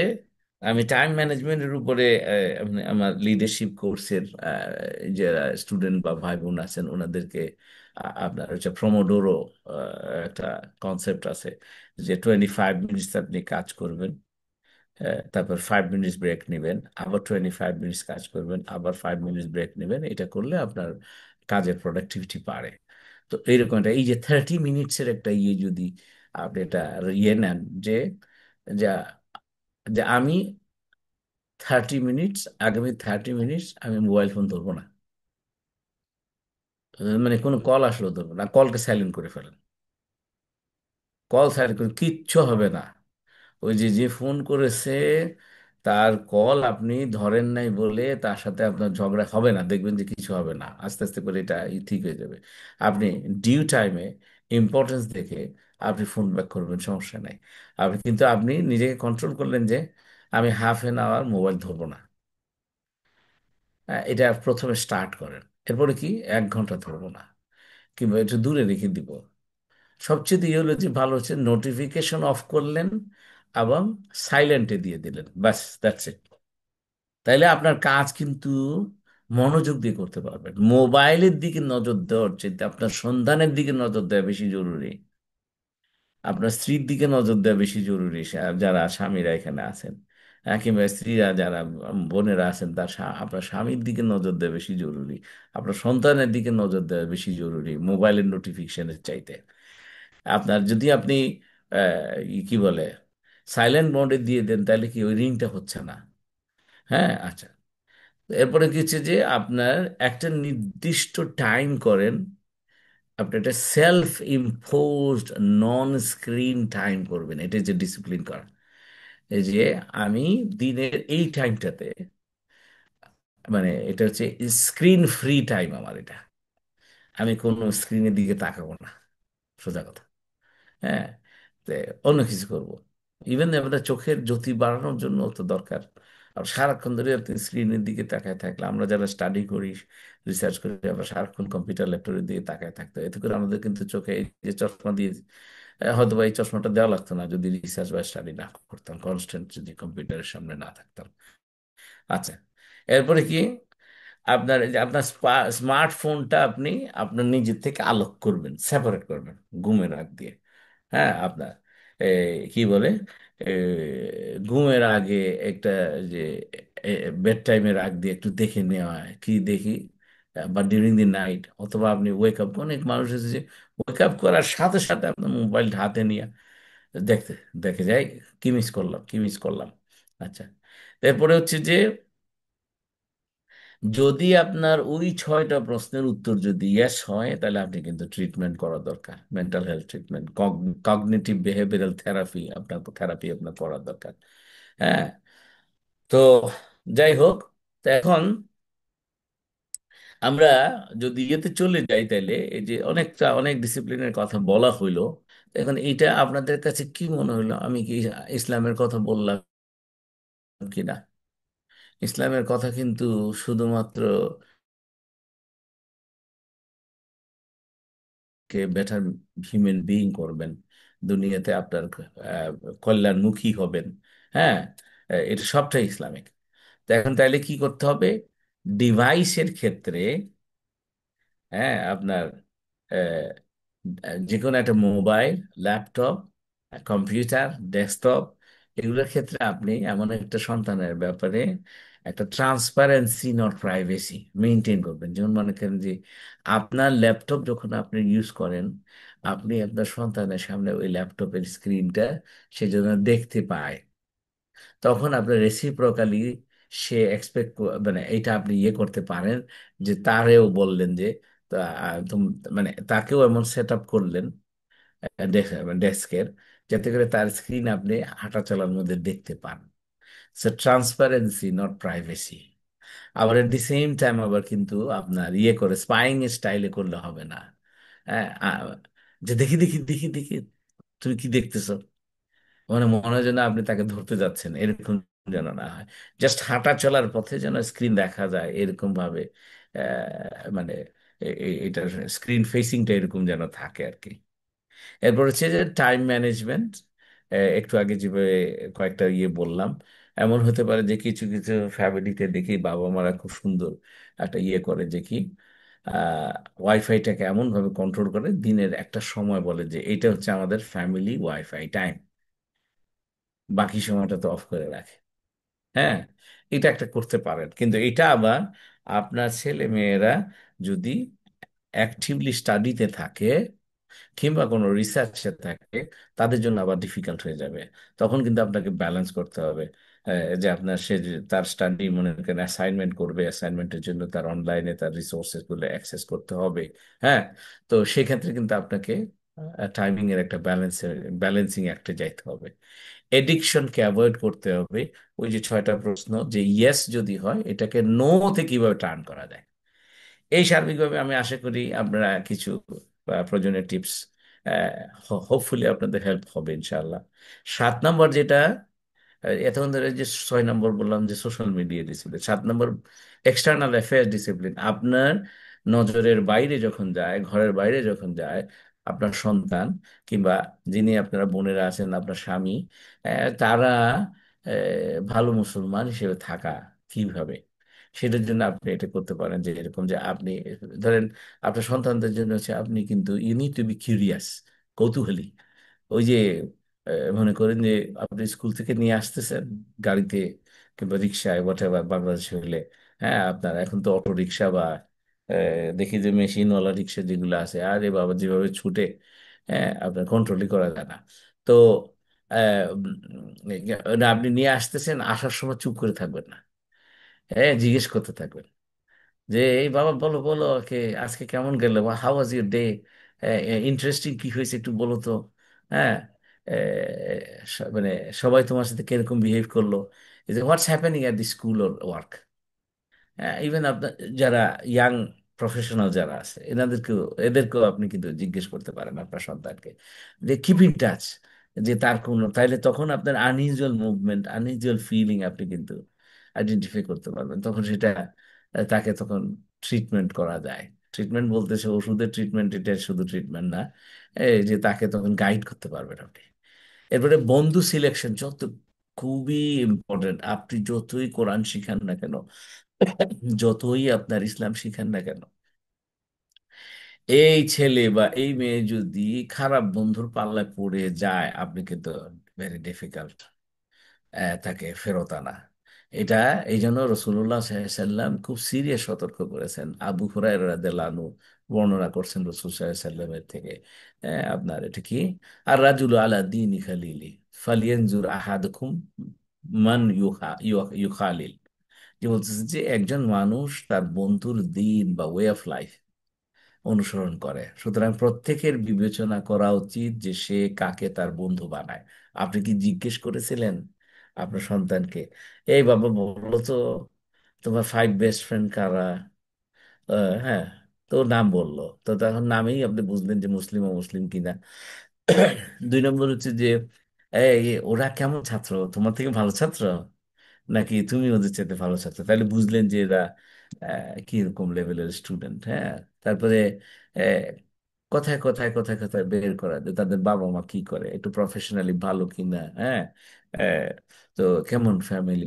আমি টাইম ম্যানেজমেন্টের উপরে আমার লিডারশিপ কোর্সের যে স্টুডেন্ট বা ভাই বোন আছেন ওনাদেরকে আপনার হচ্ছে প্রোমোডোরো একটা কনসেপ্ট আছে, যে 25 মিনিটস আপনি কাজ করবেন, তারপর 5 মিনিটস ব্রেক নেবেন, আবার 25 মিনিটস কাজ করবেন, আবার 5 মিনিটস ব্রেক নেবেন। এটা করলে আপনার কাজের প্রোডাক্টিভিটি বাড়ে। তো এইরকম একটা, এই যে 30 মিনিটসের একটা ইয়ে যদি আপনি এটা ইয়ে নেন, যে যা যে আমি 30 মিনিটস, আগামী 30 মিনিটস আমি মোবাইল ফোন ধরবো না। মানে কোনো কল আসলেও ধরবো না, কলকে সাইলেন্ট করে ফেলেন। কল সাইলেন্ট করে কিচ্ছু হবে না। ওই যে যে ফোন করেছে তার কল আপনি ধরেন নাই বলে তার সাথে আপনার ঝগড়া হবে না, দেখবেন যে কিছু হবে না, আস্তে আস্তে করে এটা ঠিক হয়ে যাবে। আপনি ডিউ টাইমে ইম্পর্টেন্স দেখে আপনি ফোন ব্যাক করবেন, সমস্যা নাই। কিন্তু আপনি নিজেকে কন্ট্রোল করলেন যে আমি ½ মোবাইল ধরবো না। এটা প্রথমে স্টার্ট করেন। এরপরে কি, 1 ঘন্টা ধরবো না, কিংবা একটু দূরে রেখে দিব। সবচেয়ে ইয়ে হলো যে ভালো হচ্ছে নোটিফিকেশন অফ করলেন এবং সাইলেন্টে দিয়ে দিলেন, ব্যাস, দ্যাটস ইট। তাইলে আপনার কাজ কিন্তু মনোযোগ দিয়ে করতে পারবেন। মোবাইলের দিকে নজর দেওয়ার চেয়ে আপনার সন্তানের দিকে নজর দেওয়া বেশি জরুরি, আপনার স্ত্রীর দিকে নজর দেওয়া বেশি জরুরি। যারা স্বামীরা এখানে আছেন, কিংবা স্ত্রীরা যারা, বোনেরা আছেন, আপনার স্বামীর দিকে নজর দেওয়া বেশি জরুরি, আপনার সন্তানের দিকে নজর দেওয়া বেশি জরুরি মোবাইলের নোটিফিকেশনের চাইতে। আপনার যদি আপনি কি বলে সাইলেন্ট মোডে দিয়ে দেন, তাহলে কি ওই রিংটা হচ্ছে না। হ্যাঁ, আচ্ছা। এরপরে কি হচ্ছে যে আপনার একটা নির্দিষ্ট টাইম করেন, আপনি একটা সেলফ ইম্পোজড নন স্ক্রিন টাইম করবেন। এটা যে ডিসিপ্লিন করা, এই যে আমি দিনের এই টাইমটাতে, মানে এটা হচ্ছে স্ক্রিন ফ্রি টাইম আমার এটা, আমি কোনো স্ক্রিনের দিকে তাকাবো না, সোজা কথা। হ্যাঁ, তো অন্য কিছু করব। ইভেন আমাদের চোখের জ্যোতি বাড়ানোর জন্য তো দরকার। আর সারাক্ষণ ধরে আপনি স্ক্রিনের দিকে তাকায় থাকলে, আমরা যারা স্টাডি করি, রিসার্চ করি, আমরা সারাক্ষণ কম্পিউটার ল্যাপটপের দিকে তাকায় থাকতো, এতে করে আমাদের কিন্তু চোখে এই যে চশমা দিয়ে, হয়তো বা এই চশমাটা দেওয়া লাগতো না যদি রিসার্চ বা স্টাডি না করতাম, কনস্ট্যান্ট যদি কম্পিউটারের সামনে না থাকতাম। আচ্ছা, এরপরে কি, আপনার এই যে আপনার স্মার্টফোনটা আপনি আপনার নিজের থেকে আলোক করবেন, সেপারেট করবেন ঘুমের আগ দিয়ে। হ্যাঁ, আপনার কি বলে, এ, ঘুমের আগে একটা, যে বেড টাইমের আগ দিয়ে একটু দেখে নেওয়া হয়, কি দেখি, বা ডিউরিং দি নাইট, অথবা আপনি ওয়েক আপ, অনেক মানুষ আছে যে ওয়েক আপ করার সাথে সাথে আপনার মোবাইলটা হাতে নিয়ে দেখতে দেখে যায়, কি মিস করলাম, কি মিস করলাম। আচ্ছা, এরপরে হচ্ছে যে যদি আপনার ওই 6টা প্রশ্নের উত্তর যদি ইয়েস হয়, তাহলে আপনি কিন্তু ট্রিটমেন্ট করা দরকার, mental health treatment, cognitive behavioural therapy আপনার করা দরকার। হ্যাঁ। তো যাই হোক, তো এখন আমরা যদি ইয়েতে চলে যাই, তাহলে এই যে অনেক ডিসিপ্লিনের কথা বলা হইলো, এখন এইটা আপনাদের কাছে কি মনে হলো, আমি কি ইসলামের কথা বললাম কিনা? ইসলামের কথা কিন্তু শুধুমাত্র কে বেটার হিউম্যান বিইং করবেন, দুনিয়াতে আপনার আহ, কল্যাণমুখী হবেন। হ্যাঁ, এটা সবটাই ইসলামিক। তো এখন তাইলে কি করতে হবে? ডিভাইসের ক্ষেত্রে, হ্যাঁ, আপনার আহ, যে কোনো একটা মোবাইল, ল্যাপটপ, কম্পিউটার, ডেস্কটপ, এগুলোর ক্ষেত্রে আপনি এমন একটা সন্তানের ব্যাপারে একটা ট্রান্সপারেন্সি নট প্রাইভেসি মেনটেন করবেন। যেমন মনে করেন যে আপনার ল্যাপটপ যখন আপনি ইউজ করেন, আপনি আপনার সন্তানের সামনে ওই ল্যাপটপের স্ক্রিনটা সে যেন দেখতে পায়, তখন আপনার রেসিপ্রোকালি সে এক্সপেক্ট, মানে এটা আপনি ইয়ে করতে পারেন যে তারেও বললেন যে তা, মানে তাকেও এমন সেট আপ করলেন ডেস্কের, যাতে করে তার স্ক্রিন আপনি হাঁটা চলার মধ্যে দেখতে পান। So transparency not privacy. আবার এট দি সেম টাইম আবার কিন্তু আপনার ইয়ে করে স্পাইং স্টাইলে করলে হবে না। হ্যাঁ, যে দেখি দেখি দেখি দেখি তুমি কি দেখতেছো, মানে মনে হয় যেন আপনি তাকে ধরতে যাচ্ছেন, এরকম যেন না হয়। জাস্ট হাঁটা চলার পথে যেন স্ক্রিন দেখা যায় এরকম ভাবে, মানে এটার স্ক্রিন ফেসিংটা এরকম যেন থাকে আর কি। এরপর হচ্ছে যে টাইম ম্যানেজমেন্ট। একটু আগে যেভাবে কয়েকটা ইয়ে বললাম, এমন হতে পারে যে কিছু কিছু ফ্যামিলিতে দেখি বাবা মারা খুব সুন্দর একটা ইয়ে করে যে কি, ওয়াইফাইটাকে এমন ভাবে কন্ট্রোল করে, দিনের একটা সময় বলে যে এটা হচ্ছে আমাদের ফ্যামিলি ওয়াইফাই টাইম, বাকি সময়টা তো অফ করে রাখে। হ্যাঁ, এটা একটা করতে পারেন, কিন্তু এটা আবার আপনার ছেলে মেয়েরা যদি অ্যাক্টিভলি স্টাডিতে থাকে কিংবা কোনো রিসার্চে থাকে, তাদের জন্য আবার ডিফিকাল্ট হয়ে যাবে। তখন কিন্তু আপনাকে ব্যালেন্স করতে হবে। যে আপনার সে যে তার স্টাডি মনে করেন অ্যাসাইনমেন্ট করবে, অ্যাসাইনমেন্টের জন্য তার অনলাইনে তার রিসোর্সেস গুলো অ্যাক্সেস করতে হবে। হ্যাঁ, তো সেক্ষেত্রে কিন্তু আপনাকে টাইমিং এর একটা ব্যালেন্সিং একটা যাইতে হবে। এডিকশনকে অ্যাভয়েড করতে হবে। ওই যে 6টা প্রশ্ন, যে ইয়েস যদি হয় এটাকে নোতে কিভাবে টার্ন করা যায়। এই সার্বিকভাবে আমি আশা করি আপনারা কিছু প্রয়োজনীয় টিপস হোপফুলি আপনাদের হেল্প হবে ইনশাআল্লাহ। 7 নম্বর যেটা, এতক্ষণ ধরে যে 6 নম্বর বললাম যে সোশ্যাল মিডিয়া ডিসিপ্লিন, 7 নম্বর এক্সটার্নাল অ্যাফেয়ার্স ডিসিপ্লিন। আপনার নজরের বাইরে যখন যায়, ঘরের বাইরে যখন যায় আপনার সন্তান কিংবা যিনি আপনারা বোনেরা আছেন, আপনার স্বামী, তারা ভালো মুসলমান হিসেবে থাকা কিভাবে, সেটার জন্য আপনি এটা করতে পারেন যে এরকম যে আপনি ধরেন আপনার সন্তানদের জন্য হচ্ছে আপনি কিন্তু you need to be curious, কৌতূহলী। ওই যে মনে করেন যে আপনি স্কুল থেকে নিয়ে আসতেছেন গাড়িতে কিংবা রিক্সায় হোয়াট এভার, বাংলাদেশে হলে, হ্যাঁ, আপনার এখন তো অটো রিক্সা বা দেখি যে মেশিনওয়ালা রিক্সা যেগুলো আছে, আরে বাবা যেভাবে ছুটে, হ্যাঁ, আপনার কন্ট্রোলই করা যায় না। তো আপনি নিয়ে আসতেছেন, আসার সময় চুপ করে থাকবেন না, হ্যাঁ, জিজ্ঞেস করতে থাকবেন যে এই বাবা বলো বলো কে আজকে কেমন গেল, how was your day, interesting কি হয়েছে একটু বলো তো। হ্যাঁ, মানে সবাই তোমার সাথে কিরকম বিহেভ করলো, এই যে what's happening at the school or work. Even আপনার যারা ইয়াং প্রফেশনাল যারা আছে এদেরকেও আপনি কিন্তু জিজ্ঞেস করতে পারেন আপনার সন্তানকে যে কিপ ইন টাচ, যে তার কোনো, তাইলে তখন আপনার আনইউজুয়াল মুভমেন্ট, আনইউজুয়াল ফিলিং আপনি কিন্তু আইডেন্টিফাই করতে পারবেন। তখন সেটা তাকে তখন ট্রিটমেন্ট করা যায়। ট্রিটমেন্ট বলতেছে ওষুধের ট্রিটমেন্ট, এটা শুধু ট্রিটমেন্ট না, এই যে তাকে তখন গাইড করতে পারবেন আপনি। এরপরে বন্ধু সিলেকশন যত খুবই ইম্পর্টেন্ট। আপনি যতই কোরআন শিখান না কেন, যতই আপনার ইসলাম শিখান না কেন, এই ছেলে বা এই মেয়ে যদি খারাপ বন্ধুর পাল্লায় পড়ে যায়, আপনি কিন্তু ভেরি ডিফিকাল্ট তাকে ফেরত আনা। এটা এই জন্য রসুল্লাহ সাল্লাম খুব সিরিয়াস সতর্ক করেছেন। আবু হুরায়রা রাদিয়াল্লাহু আনহু বর্ণনা করছেন রসুল সাল্লামের থেকে, আপনার এটা কি, আর রাজুল আলা দীনি খালিলি ফালিয়ানজুর আহাদুকুম মান ইউখালিল। যে বলতেছে যে একজন মানুষ তার বন্ধুর দিন বা ওয়ে অফ লাইফ অনুসরণ করে, সুতরাং প্রত্যেকের বিবেচনা করা উচিত যে সে কাকে তার বন্ধু বানায়। আপনি কি জিজ্ঞেস করেছিলেন আপনার সন্তানকে, এই বাবা বলো তো তোমার 5 বেস্ট ফ্রেন্ড কারা? হ্যাঁ, তো নাম বললো, তো তখন নামেই আপনি বুঝলেন যে মুসলিম ও মুসলিম কিনা। 2 নম্বর হচ্ছে যে এই ওরা কেমন ছাত্র, তোমার থেকে ভালো ছাত্র নাকি তুমি ওদের চাইতে ভালো ছাত্র, তাহলে বুঝলেন যে এরা কি রকম লেভেলের স্টুডেন্ট। হ্যাঁ, তারপরে কথায় কথায় কথায় কথায় বের করা যে তাদের বাবা মা কি করে, একটু প্রফেশনালি ভালো কিনা, হ্যাঁ, আহ, তো কেমন ফ্যামিলি।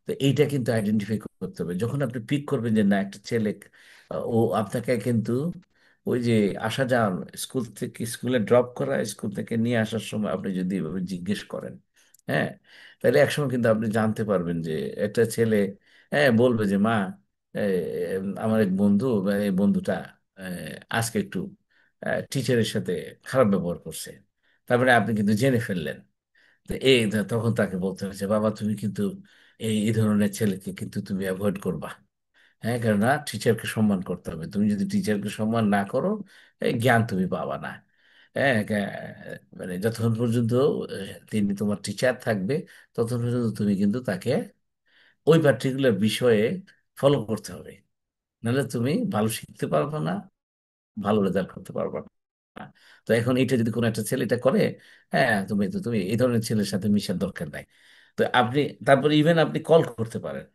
তো এইটা কিন্তু আইডেন্টিফাই করতে হবে যখন আপনি পিক করবেন যে না একটা ছেলে, ও আপনাকে কিন্তু ওই যে আসা যাওয়ার, স্কুল থেকে স্কুলে ড্রপ করা, স্কুল থেকে নিয়ে আসার সময় আপনি যদি এভাবে জিজ্ঞেস করেন, হ্যাঁ, তাহলে একসময় কিন্তু আপনি জানতে পারবেন যে একটা ছেলে, হ্যাঁ, বলবে যে মা, আমার এক বন্ধু বা এই বন্ধুটা আজকে একটু টিচারের সাথে খারাপ ব্যবহার করছে। তারপরে আপনি কিন্তু জেনে ফেললেন। তো তখন তাকে বলতে হয়েছে বাবা তুমি কিন্তু এই ধরনের ছেলেকে কিন্তু তুমি অ্যাভয়েড করবা। হ্যাঁ, কেননা টিচারকে সম্মান করতে হবে, তুমি যদি টিচারকে সম্মান না করো এই জ্ঞান তুমি পাবা না। হ্যাঁ, মানে যতক্ষণ পর্যন্ত তিনি তোমার টিচার থাকবে ততক্ষণ পর্যন্ত তুমি কিন্তু তাকে ওই পার্টিকুলার বিষয়ে ফলো করতে হবে, নাহলে তুমি ভালো শিখতে পারবে না, ভালো রেজাল্ট করতে পারবে না। তো এখন এটা যদি কোনো একটা ছেলে এটা করে, হ্যাঁ, তুমি এই ধরনের ছেলের সাথে মিশার দরকার নাই। তো আপনি তারপরে ইভেন আপনি কল করতে পারেন,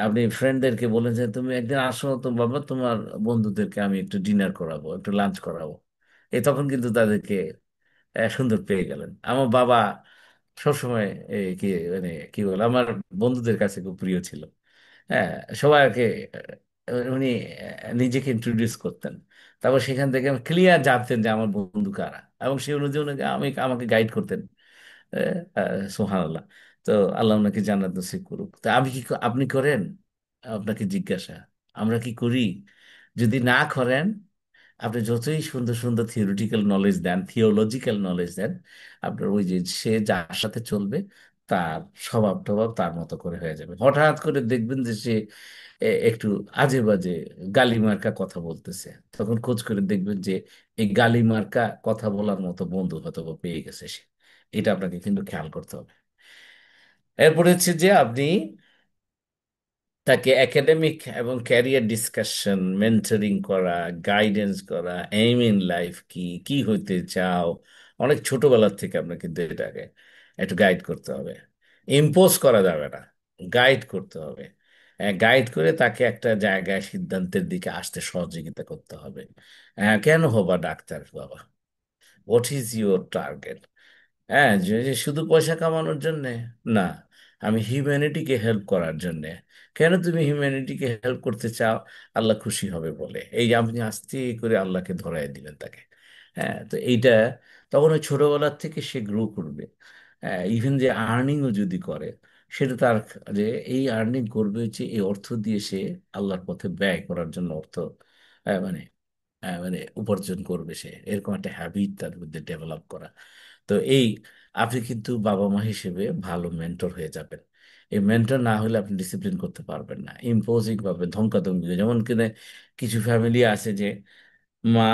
আপনি ফ্রেন্ডদেরকে বলেন যে তুমি একদিন আসো তো বাবা, তোমার বন্ধুদেরকে আমি একটু ডিনার করাবো, একটু লাঞ্চ করাবো। তখন কিন্তু তাদেরকে সুন্দর পেয়ে গেলেন। আমার বাবা সবসময় কি মানে কি বলে আমার বন্ধুদের কাছে খুব প্রিয় ছিল। হ্যাঁ, সবাইকে উনি নিজেকে ইন্ট্রোডিউস করতেন। তারপর সেখান থেকে ক্লিয়ার জানতেন যে আমার বন্ধু কারা, এবং সেই অনুযায়ী অনুযায়ী আমাকে গাইড করতেন। সুবহানাল্লাহ। তো আল্লাহ ওনাকে জান্নাত নসিব করুক। তা আমি কি আপনি করেন? আপনাকে জিজ্ঞাসা, আমরা কি করি? যদি না করেন, আপনি যতই সুন্দর সুন্দর থিওরিটিক্যাল নলেজ দেন, থিওলজিক্যাল নলেজ দেন, আপনার ওই যে সে যার সাথে চলবে তার স্বভাব টভাব তার মতো করে হয়ে যাবে। হঠাৎ করে দেখবেন যে সে একটু আজে বাজে গালি মার্কা কথা বলতেছে, তখন খোঁজ করে দেখবেন যে এই গালি মার্কা কথা বলার মতো বন্ধু হয়তো বা পেয়ে গেছে সে। এটা আপনাকে কিন্তু খেয়াল করতে হবে। এরপরে হচ্ছে যে আপনি তাকে একাডেমিক এবং ক্যারিয়ার ডিসকাশন, মেন্টরিং করা, গাইডেন্স করা, এইম ইন লাইফ কি, কি হইতে চাও, অনেক ছোটবেলার থেকে আপনাকে কিন্তু এটাকে একটু গাইড করতে হবে। ইম্পোজ করা যাবে না, গাইড করতে হবে। গাইড করে তাকে একটা জায়গায় সিদ্ধান্তের দিকে আসতে সহযোগিতা করতে হবে। কেন হবা ডাক্তার বাবা? What is your target? হ্যাঁ, যে শুধু পয়সা কামানোর জন্যে না, আমি হিউম্যানিটিকে হেল্প করার জন্যে। কেন তুমি হিউম্যানিটিকে হেল্প করতে চাও? আল্লাহ খুশি হবে বলে। এই যে আপনি আস্তে করে আল্লাহকে ধরায় দিলেন তাকে। হ্যাঁ, তো এইটা তখন ওই ছোটবেলার থেকে সে গ্রো করবে। হ্যাঁ, ইভেন যে আর্নিংও যদি করে, সেটা তার, যে এই আর্নিং করবে হচ্ছে এই অর্থ দিয়ে সে আল্লাহর পথে ব্যয় করার জন্য অর্থ মানে মানে উপার্জন করবে সে, এরকম একটা হ্যাবিট তার মধ্যে ডেভেলপ করা। তো এই আপনি কিন্তু বাবা মা হিসেবে ভালো মেন্টর হয়ে যাবেন। এই মেন্টর না হলে আপনি ডিসিপ্লিন করতে পারবেন না, ইম্পোজিং ভাবে ধমকাধমকি, যেমন কিনা কিছু ফ্যামিলি আছে যে মা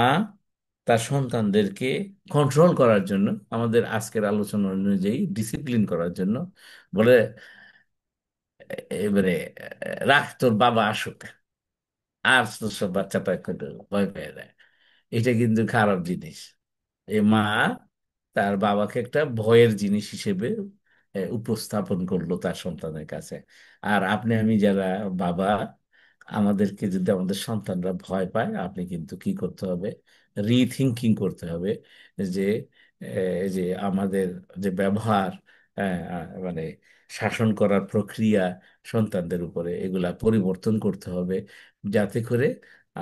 তার সন্তানদেরকে কন্ট্রোল করার জন্য, আমাদের আজকের আলোচনা অনুযায়ী ডিসিপ্লিন করার জন্য বলে এবারে রাখ তোর বাবা আসুক, আর তো সব বাচ্চাটা একটু ভয় পেয়ে যায়। এটা কিন্তু খারাপ জিনিস। এই মা তার বাবাকে একটা ভয়ের জিনিস হিসেবে উপস্থাপন করলো তার সন্তানের কাছে। আর আপনি আমি যারা বাবা, আমাদেরকে যদি আমাদের সন্তানরা ভয় পায়, আপনি কিন্তু কি করতে হবে, রিথিঙ্কিং করতে হবে যে যে আমাদের যে ব্যবহার, মানে শাসন করার প্রক্রিয়া সন্তানদের উপরে, এগুলা পরিবর্তন করতে হবে, যাতে করে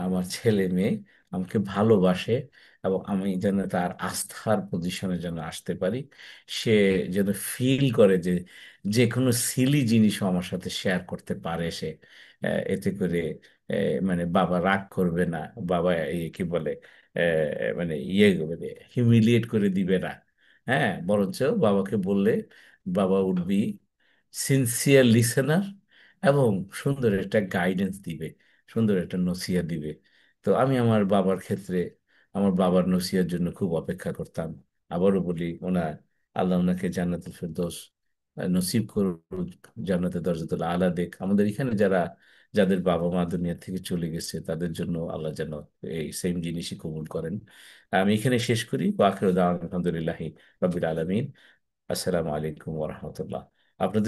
আমার ছেলে মেয়ে আমাকে ভালোবাসে, এবং আমি যেন তার আস্থার পজিশনে যেন আসতে পারি। সে যেন ফিল করে যে যে কোনো সিলি জিনিসও আমার সাথে শেয়ার করতে পারে সে। এতে করে মানে বাবা রাগ করবে না, বাবা কি বলে মানে মানে হিউমিলিয়েট করে দিবে না। হ্যাঁ, বরঞ্চ বাবাকে বললে বাবা উড বি সিনসিয়ার লিসেনার, এবং সুন্দর একটা গাইডেন্স দিবে, সুন্দর একটা নসিহত দিবে। তো আমি আমার বাবার ক্ষেত্রে আমার বাবার নসিহতের জন্য খুব অপেক্ষা করতাম। আবারও বলি, ওনার আল্লাহ ওনাকে জান্নাতুল ফেরদৌস নসিব করুক, জান্নাতের দরজাতুল আলা দেখ। আমাদের এখানে যারা, যাদের বাবা মা দুনিয়া থেকে চলে গেছে, তাদের জন্য আল্লাহ যেন এই সেম জিনিসই কবুল করেন। আমি এখানে শেষ করি। ওয়া আখিরু দাওয়ানা আলহামদুলিল্লাহি রাব্বিল আলামিন। আসসালামু আলাইকুম ওয়া রাহমাতুল্লাহ। আপনাদের